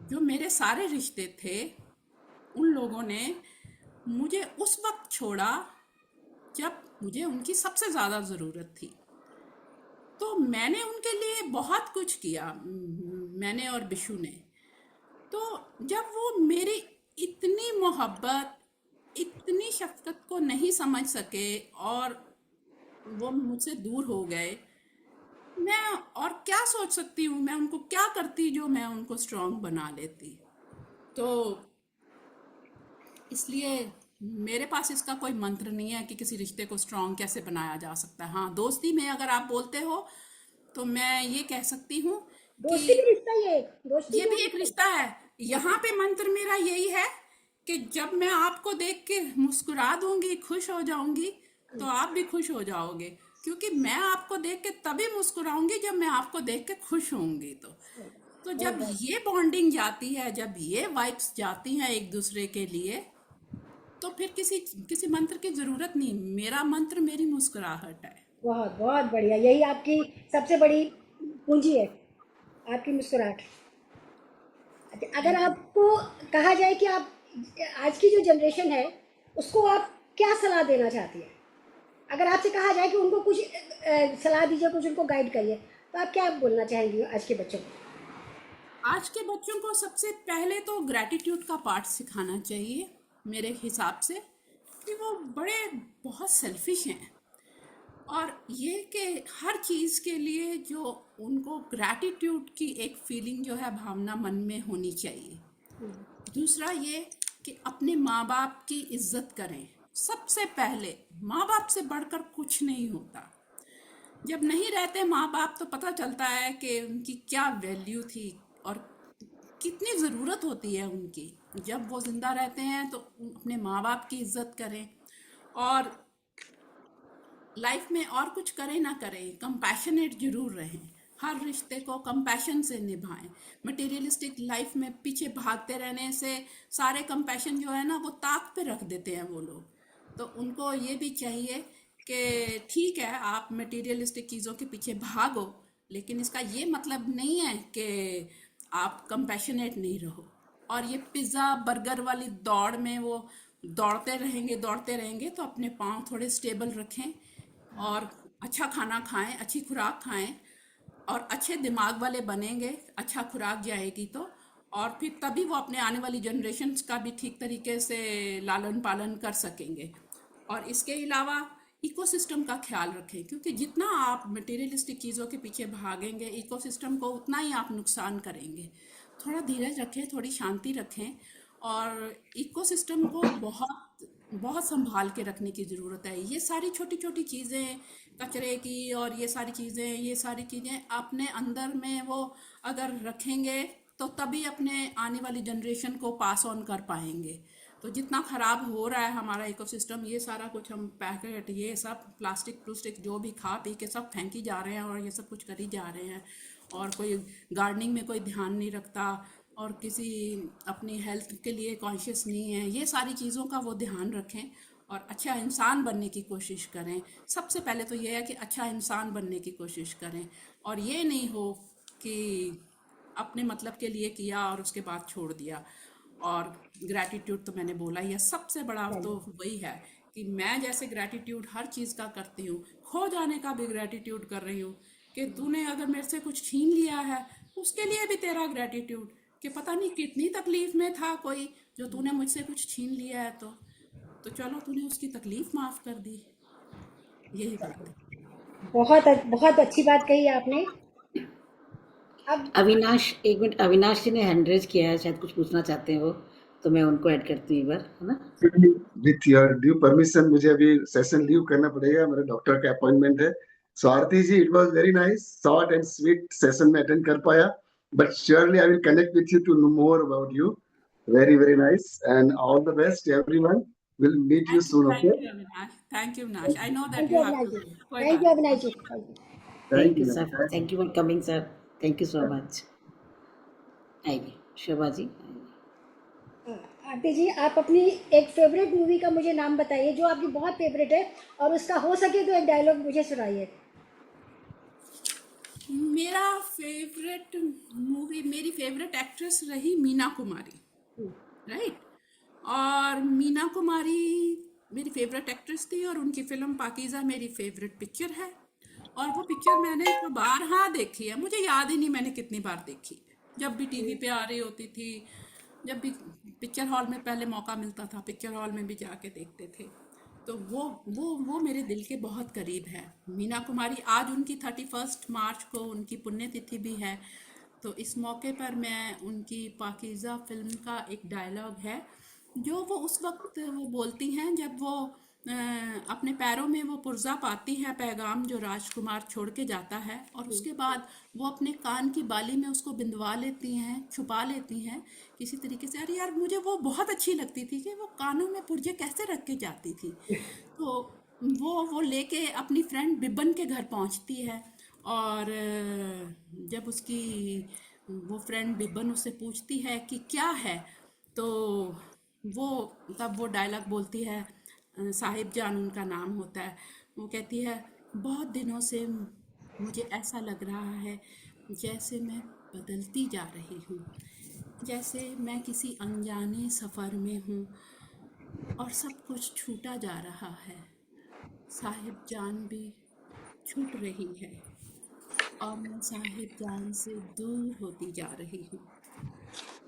जो मेरे सारे रिश्ते थे उन लोगों ने मुझे उस वक्त छोड़ा जब मुझे उनकी सबसे ज्यादा जरूरत थी। तो मैंने उनके लिए बहुत कुछ किया, मैंने और बिशु ने। तो जब वो मेरी इतनी मोहब्बत, इतनी शफकत को नहीं समझ सके और वो मुझसे दूर हो गए, मैं और क्या सोच सकती हूँ, मैं उनको क्या करती जो मैं उनको स्ट्रांग बना लेती। तो इसलिए मेरे पास इसका कोई मंत्र नहीं है कि किसी रिश्ते को स्ट्रांग कैसे बनाया जा सकता है। हाँ, दोस्ती में अगर आप बोलते हो तो मैं ये कह सकती हूँ कि दोस्ती भी रिश्ता ही है, दोस्ती ये भी भी एक रिश्ता है। यहाँ पे मंत्र मेरा यही है कि जब मैं आपको देख के मुस्कुरा दूंगी, खुश हो जाऊंगी, तो आप भी खुश हो जाओगे, क्योंकि मैं आपको देख के तभी मुस्कुराऊंगी जब मैं आपको देख के खुश होंगी। तो बहुत जब बहुत ये बॉन्डिंग जाती है, जब ये वाइब्स जाती हैं एक दूसरे के लिए, तो फिर किसी किसी मंत्र की जरूरत नहीं। मेरा मंत्र मेरी मुस्कुराहट है। बहुत बहुत बढ़िया, यही आपकी सबसे बड़ी पूंजी है, आपकी मुस्कुराहट। अच्छा, अगर थैंक यू। आपको कहा जाए कि आप आज की जो जनरेशन है उसको आप क्या सलाह देना चाहती है? अगर आपसे कहा जाए कि उनको कुछ सलाह दीजिए, कुछ उनको गाइड करिए, तो आप क्या बोलना चाहेंगी आज के बच्चों को? आज के बच्चों को सबसे पहले तो ग्रैटिट्यूड का पाठ सिखाना चाहिए मेरे हिसाब से, कि वो बड़े बहुत सेल्फिश हैं, और ये कि हर चीज़ के लिए जो उनको ग्रैटिट्यूड की एक फीलिंग जो है, भावना मन में होनी चाहिए। दूसरा ये कि अपने माँ बाप की इज्जत करें। सबसे पहले माँ बाप से बढ़कर कुछ नहीं होता। जब नहीं रहते माँ बाप तो पता चलता है कि उनकी क्या वैल्यू थी और कितनी ज़रूरत होती है उनकी। जब वो जिंदा रहते हैं तो अपने माँ बाप की इज्जत करें, और लाइफ में और कुछ करें ना करें, कंपैशनेट जरूर रहें। हर रिश्ते को कंपैशन से निभाएं। मटेरियलिस्टिक लाइफ में पीछे भागते रहने से सारे कंपैशन जो है ना वो ताक पे रख देते हैं वो लोग। तो उनको ये भी चाहिए कि ठीक है, आप मटेरियलिस्टिक चीज़ों के पीछे भागो, लेकिन इसका ये मतलब नहीं है कि आप कंपैशनेट नहीं रहो। और ये पिज़्ज़ा बर्गर वाली दौड़ में वो दौड़ते रहेंगे, तो अपने पाँव थोड़े स्टेबल रखें और अच्छा खाना खाएं, अच्छी खुराक खाएं, और अच्छे दिमाग वाले बनेंगे। अच्छा खुराक जाएगी तो, और फिर तभी वो अपने आने वाली जनरेशन्स का भी ठीक तरीके से लालन पालन कर सकेंगे। और इसके अलावा इकोसिस्टम का ख्याल रखें, क्योंकि जितना आप मटेरियलिस्टिक चीज़ों के पीछे भागेंगे इकोसिस्टम को उतना ही आप नुकसान करेंगे। थोड़ा धीरज रखें, थोड़ी शांति रखें, और इकोसिस्टम को बहुत बहुत संभाल के रखने की ज़रूरत है। ये सारी छोटी छोटी चीज़ें, कचरे की और ये सारी चीज़ें अपने अंदर में वो अगर रखेंगे तो तभी अपने आने वाली जनरेशन को पास ऑन कर पाएंगे। तो जितना ख़राब हो रहा है हमारा इकोसिस्टम, ये सारा कुछ हम पैकेट, ये सब प्लास्टिक प्लूस्टिक जो भी खा पी के सब फेंकी जा रहे हैं और ये सब कुछ करी जा रहे हैं, और कोई गार्डनिंग में कोई ध्यान नहीं रखता, और किसी अपनी हेल्थ के लिए कॉन्शियस नहीं है। ये सारी चीज़ों का वो ध्यान रखें और अच्छा इंसान बनने की कोशिश करें। सबसे पहले तो ये है कि अच्छा इंसान बनने की कोशिश करें, और ये नहीं हो कि अपने मतलब के लिए किया और उसके बाद छोड़ दिया। और ग्रैटिट्यूड तो मैंने बोला ही है, सबसे बड़ा तो वही है कि मैं जैसे ग्रैटिट्यूड हर चीज़ का करती हूँ, खो जाने का भी ग्रैटिट्यूड कर रही हूँ, कि तूने अगर मेरे से कुछ छीन लिया है उसके लिए भी तेरा ग्रैटिट्यूड, कि पता नहीं कितनी तकलीफ में था कोई, जो तूने मुझसे कुछ छीन लिया है, तो चलो तूने उसकी तकलीफ माफ कर दी। यही बात है। बहुत बहुत अच्छी बात कही आपने। अब अविनाश, एक मिनट, अविनाश जी ने हैंड रेज किया है, शायद कुछ पूछना चाहते हैं वो। तो मैं उनको ऐड करती हूँ एक बार, है ना? विथ योर ड्यू परमिशन मुझे अभी सेशन लीव करना पड़ेगा, मेरे डॉक्टर का अपॉइंटमेंट है। So Aarti ji, it was very nice, short and sweet session में अटेंड कर पाया, but surely I will connect with you to know more about you. Very very nice and all the best everyone, will meet you soon, okay? Thank you Avinash, thank you Avinash, I know that thank you you have Avinash too, जी। कोई थैंक बात यू नहीं। Avinash ji, thank you. Thank thank you you. Sir, thank you for coming sir, thank you so much. आइए शोभा जी, आइए। आरती जी, आप अपनी एक फेवरेट मूवी का मुझे नाम बताइए जो आपकी बहुत फेवरेट है, और उसका हो सके तो एक डायलॉग मुझे सुनाइए। मेरा फेवरेट मूवी, मेरी फेवरेट एक्ट्रेस रही मीना कुमारी, राइट। और मीना कुमारी मेरी फेवरेट एक्ट्रेस थी, और उनकी फिल्म पाकीज़ा मेरी फेवरेट पिक्चर है। और वो पिक्चर मैंने बार हाँ देखी है, मुझे याद ही नहीं मैंने कितनी बार देखी है। जब भी टीवी पे आ रही होती थी, जब भी पिक्चर हॉल में पहले मौका मिलता था, पिक्चर हॉल में भी जाके देखते थे। तो वो मेरे दिल के बहुत करीब है मीना कुमारी। आज उनकी 31 मार्च को उनकी पुण्यतिथि भी है। तो इस मौके पर मैं उनकी पाकीज़ा फिल्म का एक डायलॉग है जो वो उस वक्त वो बोलती हैं, जब वो अपने पैरों में वो पुर्जा पाती है, पैगाम जो राजकुमार छोड़ के जाता है, और उसके बाद वो अपने कान की बाली में उसको बिंदवा लेती हैं, छुपा लेती हैं किसी तरीके से। अरे यार, मुझे वो बहुत अच्छी लगती थी कि वो कानों में पुर्जे कैसे रख के जाती थी। तो वो लेके अपनी फ्रेंड बिबन के घर पहुंचती है, और जब उसकी वो फ्रेंड बिबन उससे पूछती है कि क्या है, तो वो तब वो डायलॉग बोलती है, साहिब जान उनका नाम होता है। वो कहती है, बहुत दिनों से मुझे ऐसा लग रहा है जैसे मैं बदलती जा रही हूँ, जैसे मैं किसी अनजाने सफ़र में हूँ और सब कुछ छूटा जा रहा है। साहिब जान भी छूट रही है और मैं साहिब जान से दूर होती जा रही हूँ।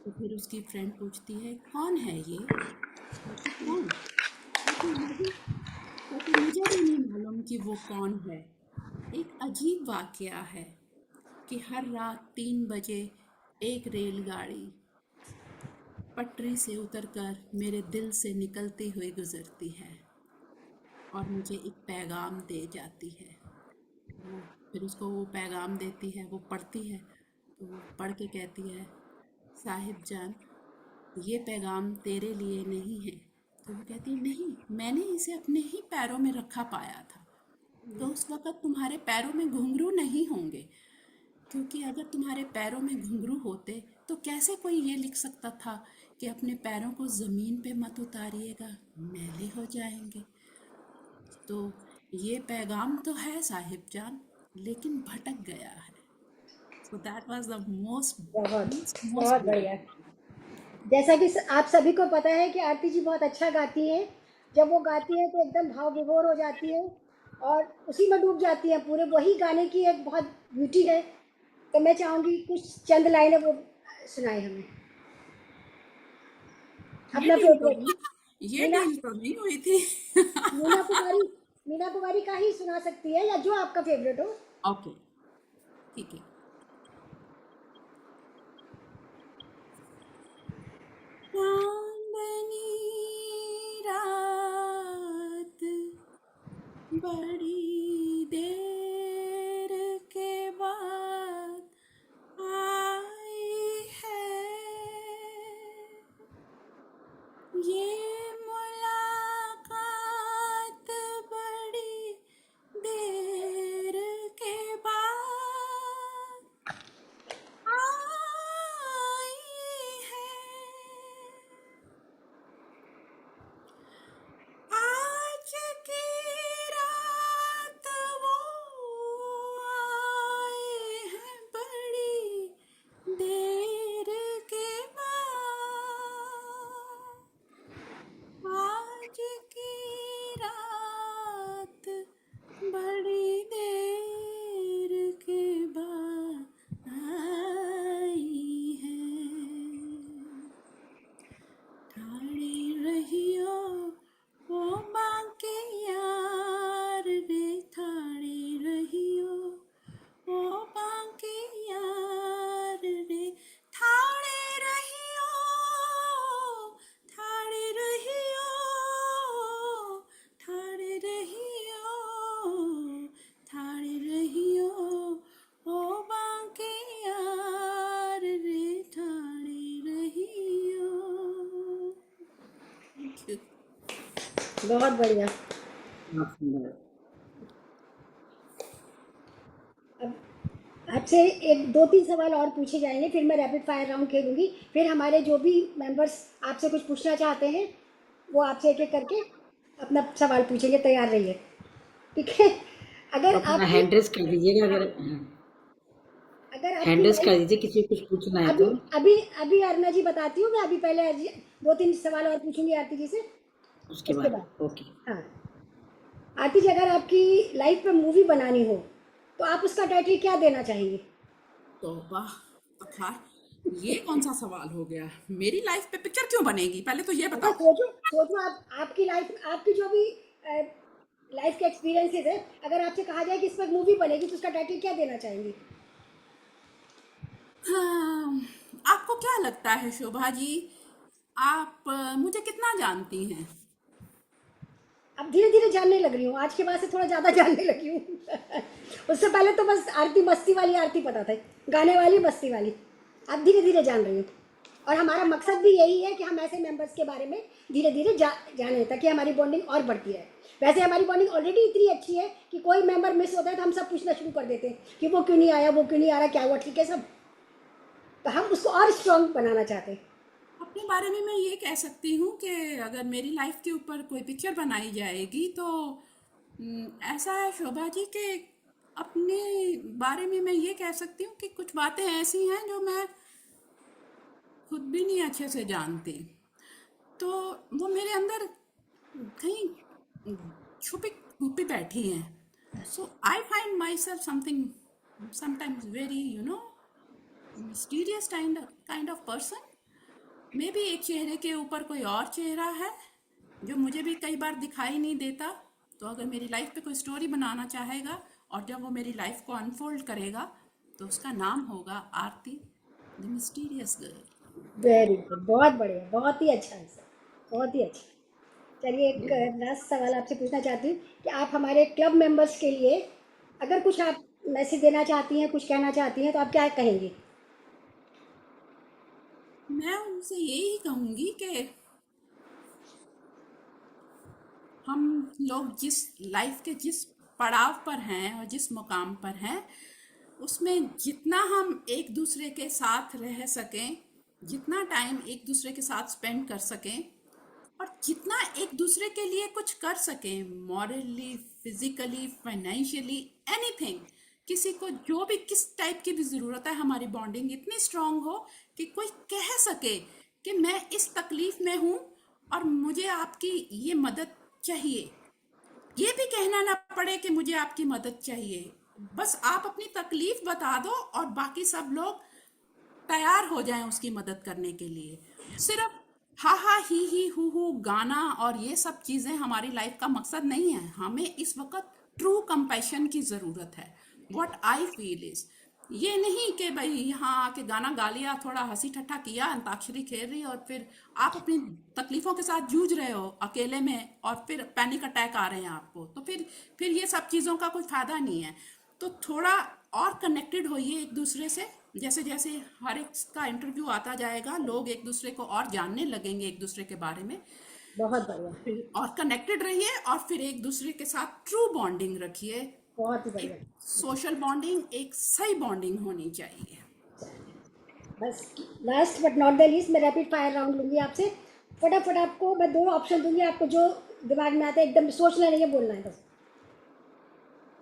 तो फिर उसकी फ्रेंड पूछती है, कौन है ये? कहती, कौन? कहती, वही। कहती, मुझे भी नहीं मालूम कि वो कौन है। एक अजीब वाकया है कि हर रात 3 बजे एक रेलगाड़ी पटरी से उतरकर मेरे दिल से निकलती हुई गुजरती है और मुझे एक पैगाम दे जाती है। वो फिर उसको वो पैगाम देती है, वो पढ़ती है, तो वो पढ़ के कहती है, साहिब जान, ये पैगाम तेरे लिए नहीं है। तो वो कहती है, नहीं, मैंने इसे अपने ही पैरों में रखा पाया था। तो उस वक़्त तुम्हारे पैरों में घुंघरू नहीं होंगे, क्योंकि अगर तुम्हारे पैरों में घुंघरू होते तो कैसे कोई ये लिख सकता था कि अपने पैरों को ज़मीन पे मत उतारिएगा, मैले हो जाएंगे। तो ये पैगाम तो है साहिब जान, लेकिन भटक गया है। So that was the most बहुत मोस्ट मोस्ट बहुत बढ़िया। जैसा कि आप सभी को पता है कि आरती जी बहुत अच्छा गाती हैं। जब वो गाती हैं तो एकदम भाव विभोर हो जाती हैं और उसी में डूब जाती हैं पूरे। वही गाने की एक बहुत ब्यूटी है। तो मैं चाहूँगी कुछ चंद लाइनें वो सुनाए हमें, ये अपना डील तो फेवरेट। नहीं, ये मीना डील तो नहीं हुई थी। मीना कुमारी मीना कुमारी का ही सुना सकती है, या जो आपका फेवरेट हो। ओके, ठीक है। चांदनी रात बड़ी देर के बाद आई है, ये मुलाकात बड़ी देर के बाद आई है। बहुत बढ़िया। बहुत सुंदर। अब आपसे एक दो तीन सवाल और पूछे जाएंगे, फिर मैं रैपिड फायर राउंड खेलूंगी, फिर हमारे जो भी मेंबर्स आपसे कुछ पूछना चाहते हैं वो आपसे एक एक करके अपना सवाल पूछेंगे। तैयार रहिए, ठीक है? अगर अपना आपकी हैंड रेस कर दीजिएगा, अगर अगर हैंड आपकी रेस कर लाइफ दीजिए, किसी को कुछ पूछना है अभी तो। अभी अभी अरुणा जी बताती हूँ मैं, अभी पहले दो तीन सवाल और पूछूंगी आरती जी से, उसके उसके बाद बाद। ओके। हाँ, आरती जी, अगर आपकी लाइफ पे मूवी बनानी हो तो आप उसका टाइटल क्या देना चाहेंगे? तौबा तखार, ये कौन सा सवाल हो गया? मेरी लाइफ पे पिक्चर क्यों बनेगी, पहले तो ये अच्छा, बताओ। सोचो सोचो, आपकी लाइफ, आपकी जो भी लाइफ के एक्सपीरियंसेस है, अगर आपसे कहा जाए कि इस पर मूवी बनेगी तो उसका टाइटल क्या देना चाहेंगी? हाँ, आपको क्या लगता है शोभा जी, आप मुझे कितना जानती हैं? अब धीरे धीरे जानने लग रही हूँ, आज के बाद से थोड़ा ज़्यादा जानने लगी हूँ। उससे पहले तो बस आरती मस्ती वाली आरती पता था, गाने वाली मस्ती वाली। अब धीरे धीरे जान रही हूँ, और हमारा मकसद भी यही है कि हम ऐसे मेंबर्स के बारे में धीरे धीरे जाने, ताकि हमारी बॉन्डिंग और बढ़ती है। वैसे हमारी बॉन्डिंग ऑलरेडी इतनी अच्छी है कि कोई मेंबर मिस होता है तो हम सब पूछना शुरू कर देते हैं कि वो क्यों नहीं आया, वो क्यों नहीं आ रहा, क्या हुआ, ठीक है सब। तो हम उसको और स्ट्रॉन्ग बनाना चाहते हैं। अपने बारे में मैं ये कह सकती हूँ कि अगर मेरी लाइफ के ऊपर कोई पिक्चर बनाई जाएगी तो ऐसा है शोभा जी कि अपने बारे में मैं ये कह सकती हूँ कि कुछ बातें ऐसी हैं जो मैं खुद भी नहीं अच्छे से जानती, तो वो मेरे अंदर कहीं छुपी छुपी बैठी हैं। So I find myself something sometimes very mysterious kind of person. Maybe एक चेहरे के ऊपर कोई और चेहरा है जो मुझे भी कई बार दिखाई नहीं देता। तो अगर मेरी लाइफ पे कोई स्टोरी बनाना चाहेगा और जब वो मेरी लाइफ को अनफोल्ड करेगा तो उसका नाम होगा Aarti the mysterious girl. Very good, बहुत बढ़िया, बहुत ही अच्छा आंसर, बहुत ही अच्छा। चलिए, एक लास्ट सवाल आपसे पूछना चाहती हूँ कि आप हमारे क्लब मेंबर्स के लिए अगर कुछ आप मैसेज देना चाहती हैं, कुछ कहना चाहती हैं, तो आप क्या कहेंगी? मैं उनसे यही कहूंगी कि हम लोग जिस लाइफ के जिस पड़ाव पर हैं और जिस मुकाम पर हैं उसमें जितना हम एक दूसरे के साथ रह सकें, जितना टाइम एक दूसरे के साथ स्पेंड कर सकें और जितना एक दूसरे के लिए कुछ कर सकें, मॉरली, फिजिकली, फाइनेंशियली, एनीथिंग, किसी को जो भी किस टाइप की भी ज़रूरत है, हमारी बॉन्डिंग इतनी स्ट्रांग हो कि कोई कह सके कि मैं इस तकलीफ में हूँ और मुझे आपकी ये मदद चाहिए। ये भी कहना ना पड़े कि मुझे आपकी मदद चाहिए, बस आप अपनी तकलीफ बता दो और बाकी सब लोग तैयार हो जाएं उसकी मदद करने के लिए। सिर्फ हा हा ही हु गाना और ये सब चीज़ें हमारी लाइफ का मकसद नहीं है। हमें इस वक्त ट्रू कंपैशन की ज़रूरत है। व्हाट आई फील इज ये नहीं कि भाई यहाँ आके गाना गा लिया, थोड़ा हंसी ठट्ठा किया, अंताक्षरी खेल रही और फिर आप अपनी तकलीफों के साथ जूझ रहे हो अकेले में और फिर पैनिक अटैक आ रहे हैं आपको, तो फिर ये सब चीज़ों का कोई फायदा नहीं है। तो थोड़ा और कनेक्टेड होइए एक दूसरे से। जैसे जैसे हर एक का इंटरव्यू आता जाएगा लोग एक दूसरे को और जानने लगेंगे एक दूसरे के बारे में, बहुत बढ़िया, फिर और कनेक्टेड रहिए और फिर एक दूसरे के साथ ट्रू बॉन्डिंग रखिए। बहुत ही बढ़िया। एक सोशल बॉन्डिंग, एक सही बॉन्डिंग होनी चाहिए। बस, last but not the least, मैं रैपिड फायर राउंड लूंगी आपसे। फटाफट आपको मैं दो ऑप्शन दूंगी, आपको जो दिमाग में आता है एकदम सोचना नहीं है, बोलना है बस।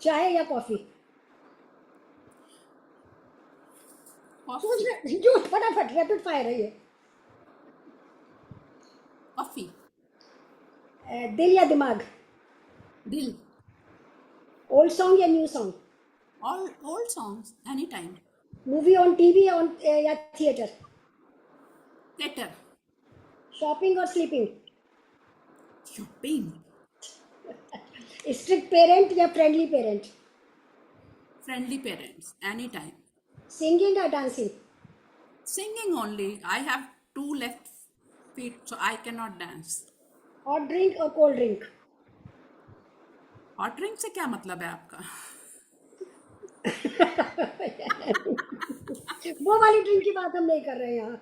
चाय या कॉफी? सोच कॉफी। रहे जो, फटाफट, रैपिड फायर है ये। कॉफी। दिल या दिमाग? दिल। ओल्ड सॉन्ग या new song? All old songs any time. Movie on TV या थिएटर? थिएटर। शॉपिंग और स्लीपिंग? शॉपिंग। स्ट्रिक्ट पेरेंट या friendly parent? Friendly parents any time. Singing या dancing? Singing only. I have two left feet, so I cannot dance. Hot drink और कोल्ड ड्रिंक? हॉट ड्रिंक से क्या मतलब है आपका? वो वाली ड्रिंक की बात हम नहीं कर रहे हैं यहाँ।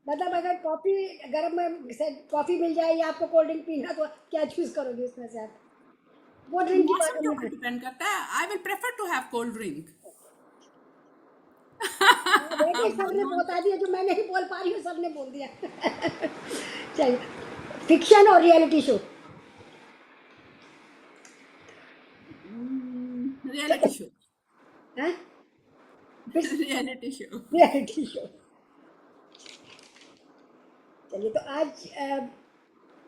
मतलब अगर कॉफी गर्म में से कॉफी मिल जाए या आपको कोल्ड ड्रिंक पीना, तो क्या चूज करोगे इसमें से आप? वो ड्रिंक की बात मौसम के हमने ऊपर की। डिपेंड करता है। I will prefer to have cold drink. हाँ, देखिए सबने बता दिया, जो मैं नहीं बोल पा रही हूँ सबने बोल दिया। चलिए, फिक्शन और रियलिटी शो? Reality show. हैं? फिर रियलिटी शो। Reality show. चलिए, तो आज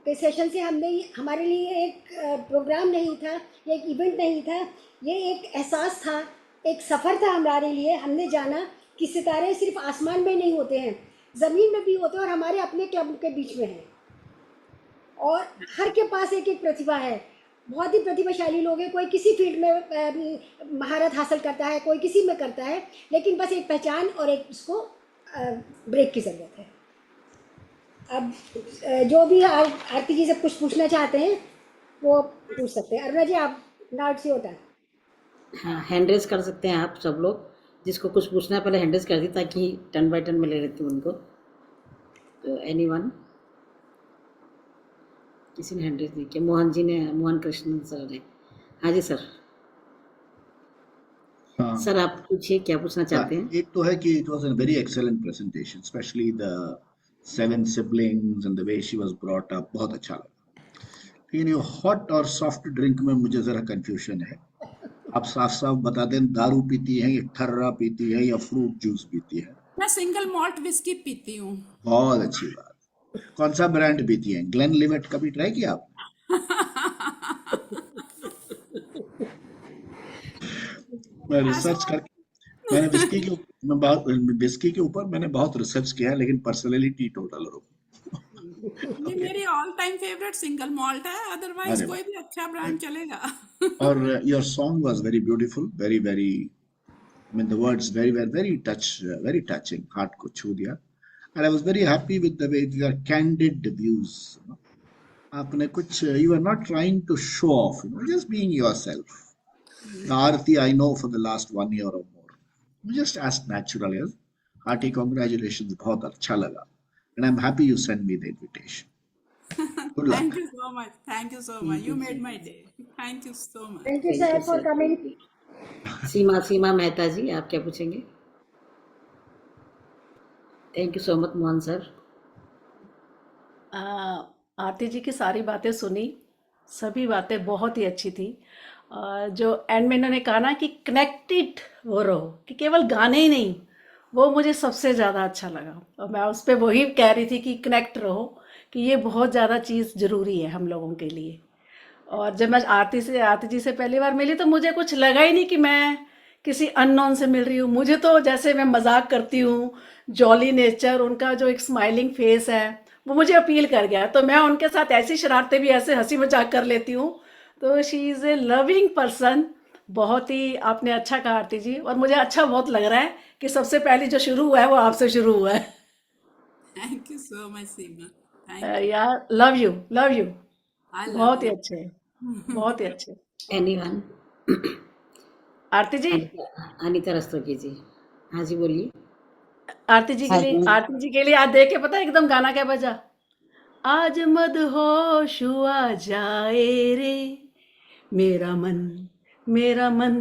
के सेशन से हमने हमारे लिए एक प्रोग्राम नहीं था, ये एक इवेंट नहीं था, ये एक एहसास था, एक सफ़र था हमारे लिए। हमने जाना कि सितारे सिर्फ आसमान में नहीं होते हैं, ज़मीन में भी होते हैं और हमारे अपने क्लब के बीच में हैं। और हर के पास एक एक प्रतिभा है, बहुत ही प्रतिभाशाली लोग हैं। कोई किसी फील्ड में महारत हासिल करता है, कोई किसी में करता है, लेकिन बस एक पहचान और एक उसको ब्रेक की ज़रूरत है। अब जो भी आरती जी से कुछ पूछना चाहते हैं वो पूछ सकते हैं। अरुणा जी, आप नाउट से होता है। हाँ, हैंड रेज कर सकते हैं आप सब लोग, जिसको कुछ पूछना है पहले हैंड रेज कर दी, ताकि टर्न बाय टर्न में ले लेती हूँ उनको। तो एनीवन, किसी ने हैंड रेज नहीं किया? मोहन जी ने, मोहन कृष्णन सर ने। हाँ जी सर। हाँ, सर आप पूछिए, क्या पूछना चाहते हैं? एक तो है कि it was a very excellent presentation, especially the 7 siblings and the way she was brought up, बहुत अच्छा लगा। लेकिन ये हॉट और सॉफ्ट ड्रिंक में मुझे जरा कंफ्यूजन है। आप साफ साफ बता दें, दारू पीती है या ठर्रा पीती है या फ्रूट जूस पीती है? मैं सिंगल मॉल्ट विस्की पीती हूँ। बहुत अच्छी बात। कौन सा ब्रांड पीती है? ग्लेन लिवेट कभी ट्राई किया आप? मैं रिसर्च करके मैंने विस्की के ऊपर मैंने बहुत रिसर्च किया है, लेकिन पर्सनली टी टोटल हूँ। ये मेरी all time favourite single malt है, अदरवाइज अरे कोई भी अच्छा ब्रांड चलेगा। और your song was very beautiful, very very, I mean the words very touching, heart को छू दिया। And I was very happy with the way your candid views, you know. आपने कुछ, you are not trying to show off, you know, just being yourself. The Aarti I know for the last 1 year or more, you just as natural as hearty congratulations, बहुत अच्छा लगा, and I'm happy you sent me the invitation. Good luck. Thank you so much. Thank you so much. You made my day. Thank you so much. Thank you thank sir you for sir. Coming. Seema Mehta ji, आप क्या पूछेंगे? Thank you so much Mohan sir. Aarti ji की सारी बातें सुनी, सभी बातें बहुत ही अच्छी थी। जो एंड में इन्होंने कहा ना कि कनेक्टेड हो रहो, कि केवल गाने ही नहीं, वो मुझे सबसे ज़्यादा अच्छा लगा। और मैं उस पर वही कह रही थी कि कनेक्ट रहो, कि ये बहुत ज़्यादा चीज़ ज़रूरी है हम लोगों के लिए। और जब मैं आरती जी से पहली बार मिली तो मुझे कुछ लगा ही नहीं कि मैं किसी अननोन से मिल रही हूँ। मुझे तो जैसे मैं मजाक करती हूँ, जॉली नेचर, उनका जो एक स्माइलिंग फेस है, वो मुझे अपील कर गया। तो मैं उनके साथ ऐसी शरारतें भी ऐसे हंसी मजाक कर लेती हूँ। तो she is a loving person. बहुत ही आपने अच्छा कहा आरती जी, और मुझे अच्छा बहुत लग रहा है कि सबसे पहले जो शुरू हुआ है वो आपसे शुरू हुआ है। Thank you so much, Seema. Thank you. यार लव यू I love बहुत ही you. अच्छे, बहुत ही अच्छे। एनीवन, आरती जी, अनीता रस्तोगी जी। हाँ जी बोलिए। आरती जी के लिए आज देख के पता है एकदम गाना क्या बजा? आज मदहोश हुआ जाए रे मेरा मन, मेरा मन,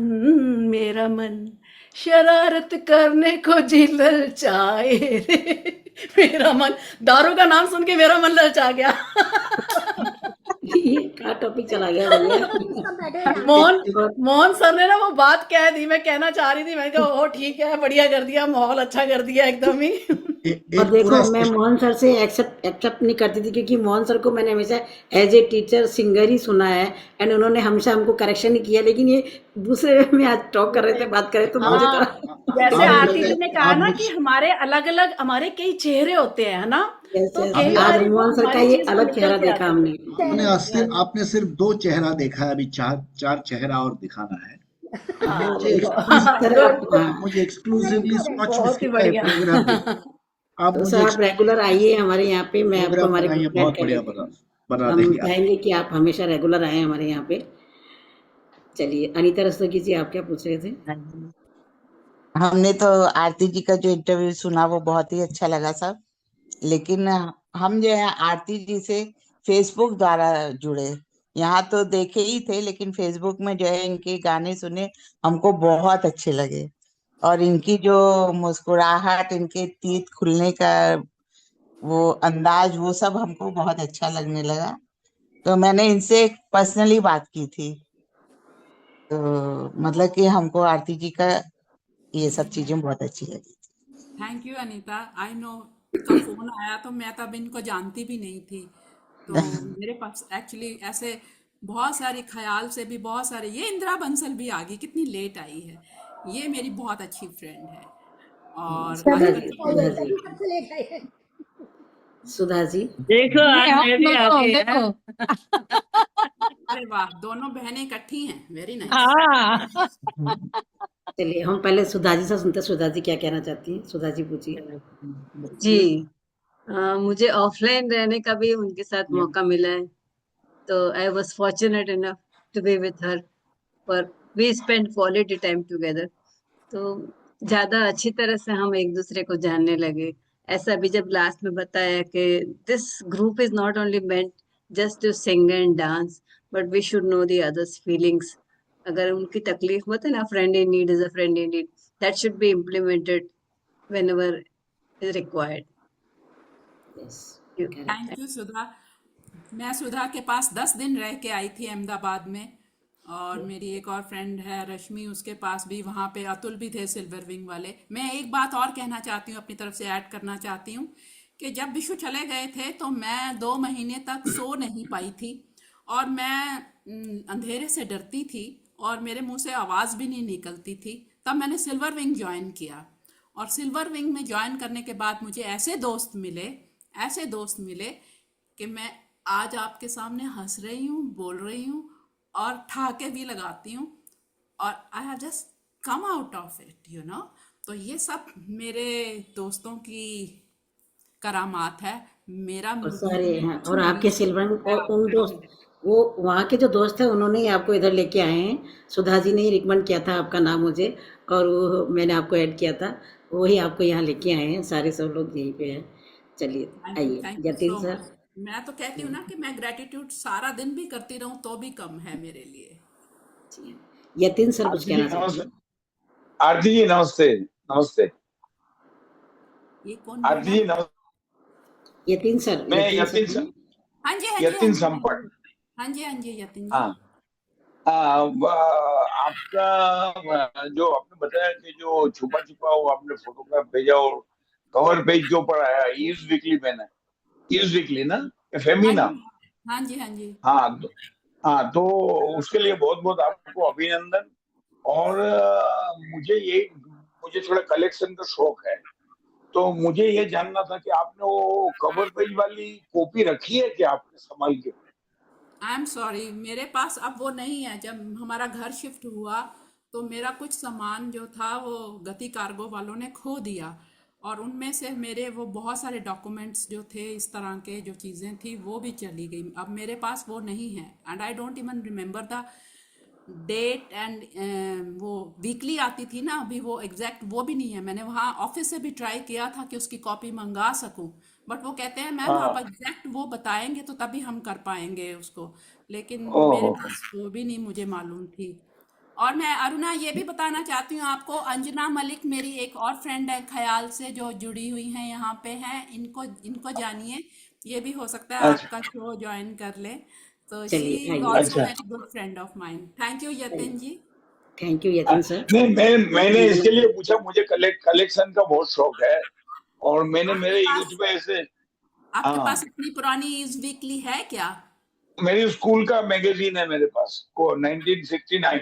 मेरा मन, शरारत करने को जी ललचाए रे मेरा मन। दारू का नाम सुन के मेरा मन ललचा गया। ये क्या टॉपिक चला गया भैया। सब बैठे हैं यहाँ। मोहन सर ने ना वो बात कह दी, मैं कहना चाह रही थी, मैंने कहा ओह ठीक है, बढ़िया कर दिया, माहौल अच्छा कर दिया एकदम ही। और देखो, मैं मोहन सर से एक्सेप्ट नहीं करती थी, क्योंकि मोहन सर को मैंने हमेशा एज ए टीचर सिंगर ही सुना है, एंड उन्होंने हमेशा हमको करेक्शन ही किया। लेकिन ये दूसरे में आज टॉक कर रहे थे, बात कर रहे थे, तो मुझे तो जैसे आरती जी ने कहा ना कि हमारे अलग अलग हमारे कई चेहरे होते हैं, है ना? तो कई आज बार मोहन सर का हमारी ये चीज अलग निकल चेहरा के देखा आती है। हमने। आपने सिर्फ 2 चेहरा देखा है, अभी 4 चेहरा और दिखाना है। हाँ, मुझे एक्सक्लूसिवली स्कॉच बहुत ही विस्की का बढ़िया। प्रोग्राम देखना। आप तो मुझे सर आप रेगुलर आइए हमारे यहाँ पे, मैं आपको प्रोग्राम हमारे बनाइए, ग्रुप में बहुत ऐड कर बढ़िया लेती हूँ। बना हम देंगे आप। चाहेंगे कि आप हमेशा रेगुलर आए हमारे यहाँ पे। चलिए, अनीता रस्तोगी जी, आप क्या पूछ रहे थे? हमने तो आरती जी का जो इंटरव्यू सुना वो बहुत ही अच्छा लगा सब। लेकिन हम जो है आरती जी से फेसबुक द्वारा जुड़े। यहाँ तो देखे ही थे, लेकिन फेसबुक में जो है इनके गाने सुने, हमको बहुत अच्छे लगे। और इनकी जो मुस्कुराहट, इनके तीत खुलने का वो अंदाज, वो सब हमको बहुत अच्छा लगने लगा। तो मैंने इनसे पर्सनली बात की थी। तो मतलब कि हमको आरती जी का ये सब चीजें बहुत अच्छी लगी। Thank you Anita. I know का फोन आया तो मैं तब इनको जानती भी नहीं थी। तो मेरे पास एक्चुअली ऐसे बहुत सारे ख्याल से भी बहुत सारे, ये इंदिरा बंसल भी आ गई, कितनी लेट आई है। ये मेरी बहुत अच्छी फ्रेंड है और सुधा सभी जी, आजकल आई सुधा है, जी, सभी सबसे लेट आई है। सुधा जी, देखो ये आज आप मैं भी आ लोगों गई है। देखो। अरे वाह, दोनों बहनें इकट्ठी हैं, वेरी नाइस। हाँ चलिए हम पहले सुधा जी से सुनते हैं। सुधा जी क्या कहना चाहती हैं? सुधा जी पूछिए। जी, मुझे ऑफलाइन रहने का भी उनके साथ मौका मिला है। तो I was fortunate enough to be with her, पर we spend quality time together. तो ज्यादा अच्छी तरह से हम एक दूसरे को जानने लगे। ऐसा भी जब लास्ट में बताया कि this group is not only meant just to sing and dance, but we should know the others feelings. अगर उनकी तकलीफ होता है ना, friend in need is a friend in need, that should be implemented whenever is required. Yes, You. Correct. Thank you Sudha. मैं सुधा के पास 10 दिन रह के आई थी अहमदाबाद में, और मेरी एक और फ्रेंड है रश्मि, उसके पास भी, वहाँ पे अतुल भी थे सिल्वर विंग वाले। मैं एक बात और कहना चाहती हूँ, अपनी तरफ से ऐड करना चाहती हूँ कि जब विशु चले गए थे तो मैं 2 महीने तक सो नहीं पाई थी, और मैं अंधेरे से डरती थी और मेरे मुंह से आवाज़ भी नहीं निकलती थी। तब मैंने सिल्वर विंग ज्वाइन किया, और सिल्वर विंग में ज्वाइन करने के बाद मुझे ऐसे दोस्त मिले कि मैं आज आपके सामने हंस रही हूँ, बोल रही हूँ और ठहाके भी लगाती हूँ, और I have just come out of it, you know. तो ये सब मेरे दोस्तों की करामात है। मेरा और मुझे सारे मैं हैं, कुछ और नहीं आपके हूँ, सिल्वर मैं और उन आपके दोस्त, हूँ। वो वहाँ के जो दोस्त हैं उन्होंने ही आपको इधर लेके आए हैं। सुधा जी ने ही रिकमेंड किया था आपका नाम मुझे, और वो मैंने आपको ऐड किया था, वही आपको यहाँ लेके आए हैं। सारे सब लोग यहीं पे हैं। चलिए आइए thank you Jatin so sir. Much. मैं तो कहती हूँ ना कि मैं ग्रेटिट्यूड सारा दिन भी करती रहूँ तो भी कम है मेरे लिए। यतिन सर कुछ आरती जी कहना चाहते नमस्ते। हैं? आरती जी नमस्ते। नमस्ते ये कौन आरती बोला? जी नमस्ते। यतिन सर, मैं यतिन सर जी। हाँ जी, हाँ जी, हाँ यतिन जी, हाँ संपट। जी, हाँ जी, हाँ जी, यतिन जी। हाँ आपका जो आपने बताया कि जो छुपा छुपा वो आपने फोटोग्राफ भेजा और कवर पेज जो पर आया ईज वीकली में ना, ईज वीकली ना, हाँ फेमिना। जी, हाँ जी, हाँ जी। हाँ तो उसके लिए बहुत बहुत आपको अभिनंदन। और मुझे थोड़ा कलेक्शन का शौक है, तो मुझे ये जानना था कि आपने वो कवर पेज वाली कॉपी रखी है क्या आपने संभाल के? आई एम सॉरी, मेरे पास अब वो नहीं है। जब हमारा घर शिफ्ट हुआ तो मेरा कुछ सामान जो था वो गति कार्गो वालों ने खो दिया, और उनमें से मेरे वो बहुत सारे डॉक्यूमेंट्स जो थे, इस तरह के जो चीज़ें थी, वो भी चली गई। अब मेरे पास वो नहीं है, and I don't even remember the date. And वो वीकली आती थी ना, अभी वो एग्जैक्ट वो भी नहीं है। मैंने वहाँ ऑफिस से भी ट्राई किया था कि उसकी कॉपी मंगा सकूं, बट वो कहते हैं मैम आप हाँ। एग्जैक्ट वो बताएंगे तो तभी हम कर पाएंगे उसको। लेकिन मेरे ओहो। पास वो भी नहीं मुझे मालूम थी। और मैं अरुणा ये भी बताना चाहती हूँ आपको, अंजना मलिक मेरी एक और फ्रेंड है ख्याल से, जो जुड़ी हुई हैं यहाँ पे हैं, इनको इनको जानिए। ये भी हो सकता है अच्छा आपका शो ज्वाइन कर ले। तो शी चलिए इज आइए। ऑल्सो अच्छा। Very good friend of mine. Thank you Yatin ji. Thank you Yatin sir. नहीं, मैंने अंजना, इसके लिए पूछा, मुझे कलेक्शन का बहुत शौक है और मैंने आपके मेरे यूथ पास में ऐसे। आपके हाँ, पास इतनी पुरानी इज वीकली है क्या? मेरी स्कूल का मैगजीन है मेरे पास को 1969।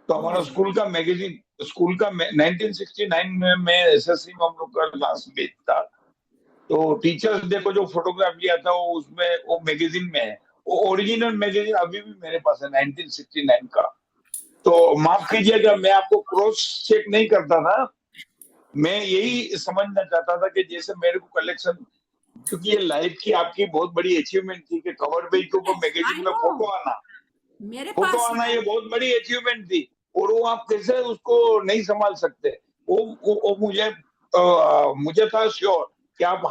तो हमारा ओह, स्कूल का 1969 में मैं एसएससी में हम लोग का क्लास में था। तो टीचर्स डे को जो फोटोग्राफ लिया था वो उसमें वो मैगजीन में है। वो ओरिजिनल मैगजीन अभी भी मेरे पास है 1969 का। तो माफ कीजिएगा, मैं आपको क्रॉस चेक नहीं करता था, मैं यही समझना चाहता था कि जैसे मेरे को कलेक्शन, क्योंकि ये लाइफ की आपकी बहुत बड़ी अचीवमेंट थी कि कवर पेज के ऊपर यस मैगजीन आई में नो, मेरे फोटो पास आना है। ये बहुत बड़ी अचीवमेंट थी। और वो आप कैसे उसको नहीं संभाल सकते। वो मुझे था श्योर कि आप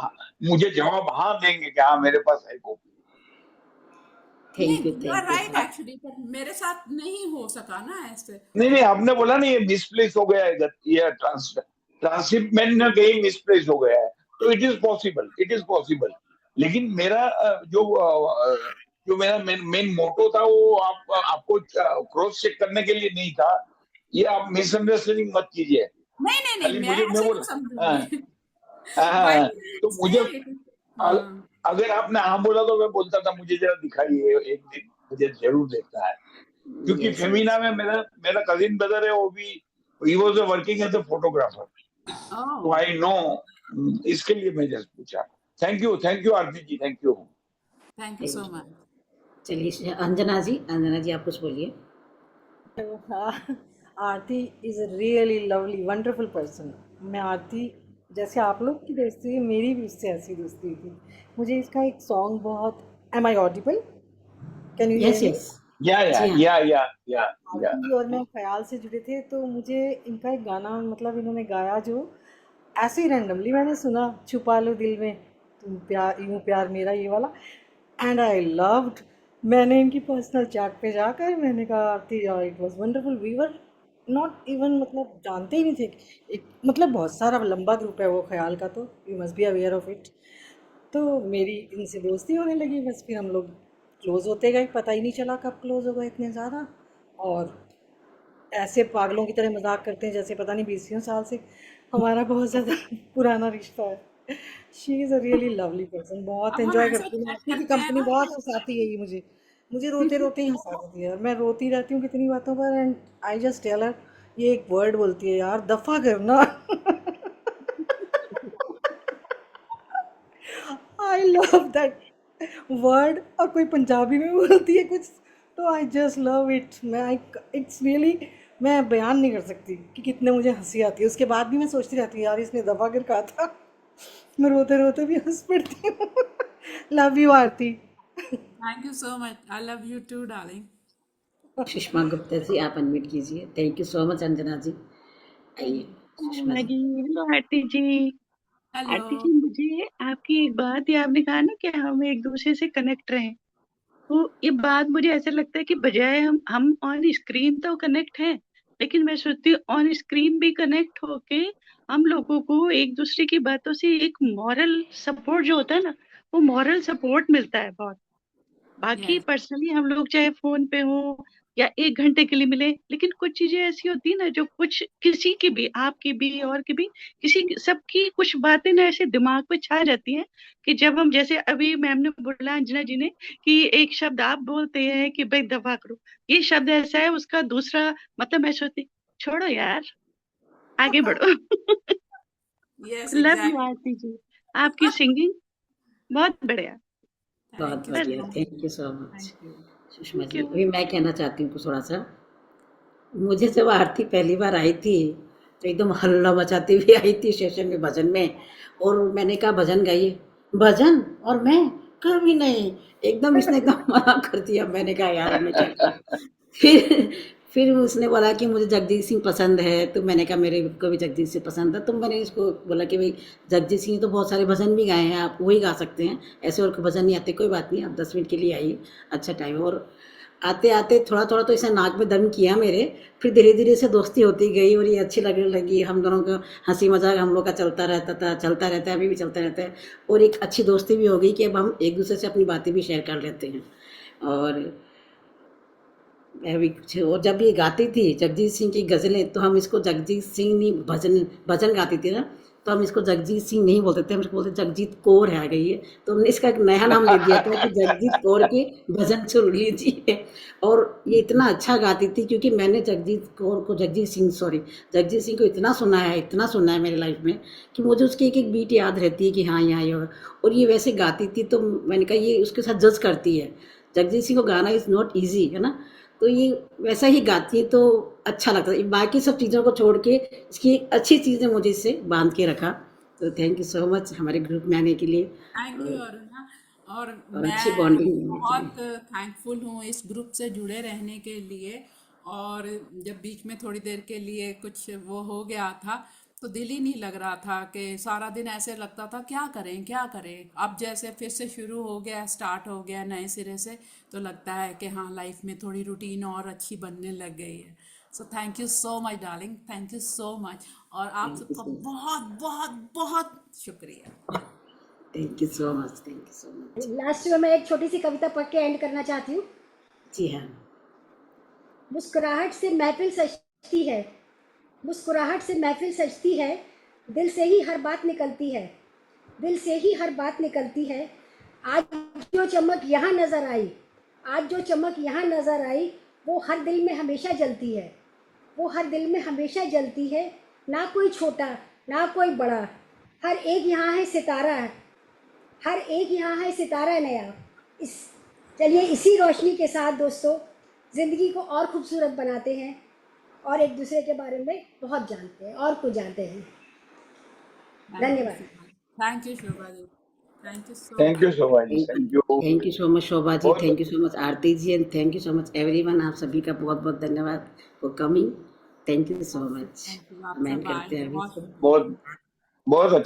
मुझे जवाब हाँ देंगे कि हाँ मेरे पास है copy. Thank you, you are thank you right sir. Actually, पर मेरे साथ नहीं हो सका ना ऐसे। नहीं नहीं, आपने बोला ना ये मिसप्लेस हो गया है, ये ट्रांसशिपमेंट ना कहीं मिसप्लेस हो गया है, तो it is possible, it is possible. लेकिन मेरा जो मेरा मेन मोटो था वो आपको क्रॉस चेक करने के लिए नहीं था। ये आप मिसअंडरस्टैंडिंग मत कीजिए। नहीं नहीं नहीं, खाली मैं मैं ऐसे क्यों बोला हाँ, समझूंगी। Why हाँ, did तो I मुझे say it? हाँ अगर आपने हाँ बोला तो मैं बोलता था मुझे जरा दिखाइए एक दिन, मुझे जरूर देखना है। क्योंकि यस फेमिना में मेरा मेरा कजिन ब्रदर है, वो भी he was working as a photographer, तो ओह आई नो। इसके लिए मैं जस्ट पूछा। Thank you Aarti ji, thank you. Thank you so thank you. Much. चलिए अंजना जी आप कुछ बोलिए। Aarti is a really lovely wonderful person. मैं आरती जैसे आप लोग की दोस्ती है, मेरी भी उससे ऐसी दोस्ती थी। मुझे इसका एक सॉन्ग बहुत, am I audible, can you hear yes me? Yes. Yeah yeah जी हाँ। या या या या आरती और मैं ख्याल से जुड़े थे, तो मुझे इनका एक गाना, मतलब इन्होंने गाया जो ऐसे ही रैंडमली मैंने सुना, छुपा लो दिल में तुम प्यार यूं प्यार मेरा, ये वाला, एंड आई लव्ड। मैंने इनकी पर्सनल चैट पे जाकर मैंने कहा आरती यार it was wonderful, we were not even, मतलब जानते ही नहीं थे। एक मतलब बहुत सारा लंबा ग्रुप है वो ख्याल का, तो you must be aware of it. तो मेरी इनसे दोस्ती होने लगी, बस फिर हम लोग क्लोज होते गए, पता ही नहीं चला कब क्लोज हो गए इतने ज़्यादा। और ऐसे पागलों की तरह मजाक करते हैं जैसे पता नहीं 20 साल से हमारा बहुत ज़्यादा पुराना रिश्ता है। She is a really lovely person, बहुत अब हम एंजॉय ऐसे करती हूँ, चैट आरती की करते हैं कंपनी ना बहुत तो हंसाती है ये मुझे। मुझे रोते रोते ही हंसा देती है, और मैं रोती रहती हूँ कितनी बातों पर, and I just tell her, ये एक वर्ड बोलती है, यार दफ़ा करना। आई लव दैट वर्ड, और कोई पंजाबी में बोलती है कुछ, तो आई जस्ट लव इट। मैं इट्स रियली, मैं बयान नहीं कर सकती कि कितने मुझे हंसी आती है। उसके बाद भी मैं सोचती रहती हूँ यार इसने दफा कर कहा था। मैं रोते रोते भी हंस पड़ती हूँ। Love you Aarti. Thank you so much, I love you too darling. Sushma Gupta ji आप अनम्यूट कीजिए। Thank you so much Anjana ji. आइए Sushma ji. Maggi. Hello Aarti ji. Hello. Aarti ji, मुझे आपकी एक बात, ये आपने कहा ना कि हम एक दूसरे से कनेक्ट रहें, तो ये बात मुझे ऐसा लगता है कि बजाय हम ऑन स्क्रीन तो कनेक्ट हैं, लेकिन मैं सोचती हूँ ऑन स्क्रीन भी कनेक्ट होके हम लोगों को एक दूसरे की बातों से एक मॉरल सपोर्ट जो होता है ना, वो मॉरल सपोर्ट मिलता है बहुत। बाकी यस पर्सनली हम लोग चाहे फोन पे हो या 1 घंटे के लिए मिले, लेकिन कुछ चीजें ऐसी होती है ना जो कुछ किसी की भी, आपकी भी और की भी, सबकी कुछ बातें ना ऐसे दिमाग पे छा जाती हैं कि जब हम, जैसे अभी मैम ने बोला अंजना जी ने कि एक शब्द आप बोलते हैं कि भाई दफा करो, ये शब्द ऐसा है, उसका दूसरा मतलब मैं सोचती छोड़ो यार, आगे बढ़ो। Yes love you exactly. Aarti ji, आपकी सिंगिंग बहुत बढ़िया। बहुत थैंक यू सो बढ़िया, welcome. Much. Thank you so much. Thank you. Sushma thank ji you. अभी मैं कहना चाहती हूँ कुछ थोड़ा सा। मुझे जब आरती पहली बार आई थी तो एकदम हल्ला मचाती हुई आई थी स्टेशन में भजन में, और मैंने कहा भजन गाइए। भजन? और मैं कभी नहीं, एकदम इसने एकदम मना कर दिया। मैंने कहा यार अब मैं क्या करूं। फिर फिर उसने बोला कि मुझे जगजीत सिंह पसंद है, तो मैंने कहा मेरे को भी जगजीत सिंह पसंद है। तो मैंने इसको बोला कि भाई जगजीत सिंह तो बहुत सारे भजन भी गाए हैं, आप वही गा सकते हैं, ऐसे और कोई भजन नहीं आते। कोई बात नहीं, आप 10 मिनट के लिए आइए, अच्छा टाइम है। और आते आते थोड़ा थोड़ा तो इसे नाक में दम किया मेरे। फिर धीरे धीरे से दोस्ती होती गई और ये अच्छी लगने लगी। हम दोनों का हंसी मजाक हम लोग का चलता रहता था, चलता रहता है, अभी भी चलता रहता है। और एक अच्छी दोस्ती भी हो गई कि अब हम एक दूसरे से अपनी बातें भी शेयर कर लेते हैं। और मैं भी कुछ, और जब ये गाती थी जगजीत सिंह की गज़लें, तो हम इसको जगजीत सिंह नहीं, भजन भजन गाती थी ना, तो हम इसको जगजीत सिंह नहीं बोलते थे, हम इसको बोलते जगजीत कौर है आ गई है। तो हमने इसका एक नया नाम दे दिया था कि जगजीत कौर के भजन सुन लीजिए। और ये इतना अच्छा गाती थी क्योंकि मैंने जगजीत सिंह को इतना सुना है मेरी लाइफ में कि मुझे उसकी एक एक बीट याद रहती है कि हाँ यहाँ ये होगा। और ये वैसे गाती थी, तो मैंने कहा ये उसके साथ जज करती है। जगजीत सिंह को गाना इज़ नॉट ईजी है ना, तो ये वैसा ही गाती है, तो अच्छा लगता है। बाकी सब चीज़ों को छोड़ के इसकी एक अच्छी चीज़ ने मुझे इससे बांध के रखा। तो थैंक यू सो मच हमारे ग्रुप में आने के लिए, थैंक यू अरुणा। और और अच्छी मैं बॉन्डिंग होने के लिए। बहुत थैंकफुल हूँ इस ग्रुप से जुड़े रहने के लिए। और जब बीच में थोड़ी देर के लिए कुछ वो हो गया था, तो दिल ही नहीं लग रहा था, कि सारा दिन ऐसे लगता था क्या करें क्या करें। अब जैसे फिर से शुरू हो गया, स्टार्ट हो गया नए सिरे से, तो लगता है कि हाँ लाइफ में थोड़ी रूटीन और अच्छी बनने लग गई है। सो thank you so much darling, thank you so much, और आप थैंक यू सबका सो मच, बहुत बहुत बहुत शुक्रिया। Thank you so much, thank you so much. Last में मैं एक छोटी सी कविता पढ़ के एंड करना चाहती हूँ। जी हाँ। मुस्कुराहट से महफिल सजती है, मुस्कुराहट से महफिल सजती है, दिल से ही हर बात निकलती है, दिल से ही हर बात निकलती है। आज जो चमक यहाँ नजर आई, आज जो चमक यहाँ नजर आई, वो हर दिल में हमेशा जलती है, वो हर दिल में हमेशा जलती है। ना कोई छोटा ना कोई बड़ा, हर एक यहाँ है सितारा, हर एक यहाँ है सितारा नया। चलिए इसी रोशनी के साथ दोस्तों ज़िंदगी को और खूबसूरत बनाते हैं, और एक दूसरे के बारे में बहुत जानते हैं और कुछ जानते हैं। धन्यवाद। Thank you Shobha ji, thank you so thank you much. Shobha ji, thank you. Thank you so much Shobha ji, बहुत thank you so much Aarti ji, and thank you so much everyone. आप सभी का बहुत बहुत धन्यवाद for coming. Thank you so much. Thank you, आप हम एंड सब आए, करते हैं अभी बहुत से। शुक्रिया। बहुत बहुत अच्छा।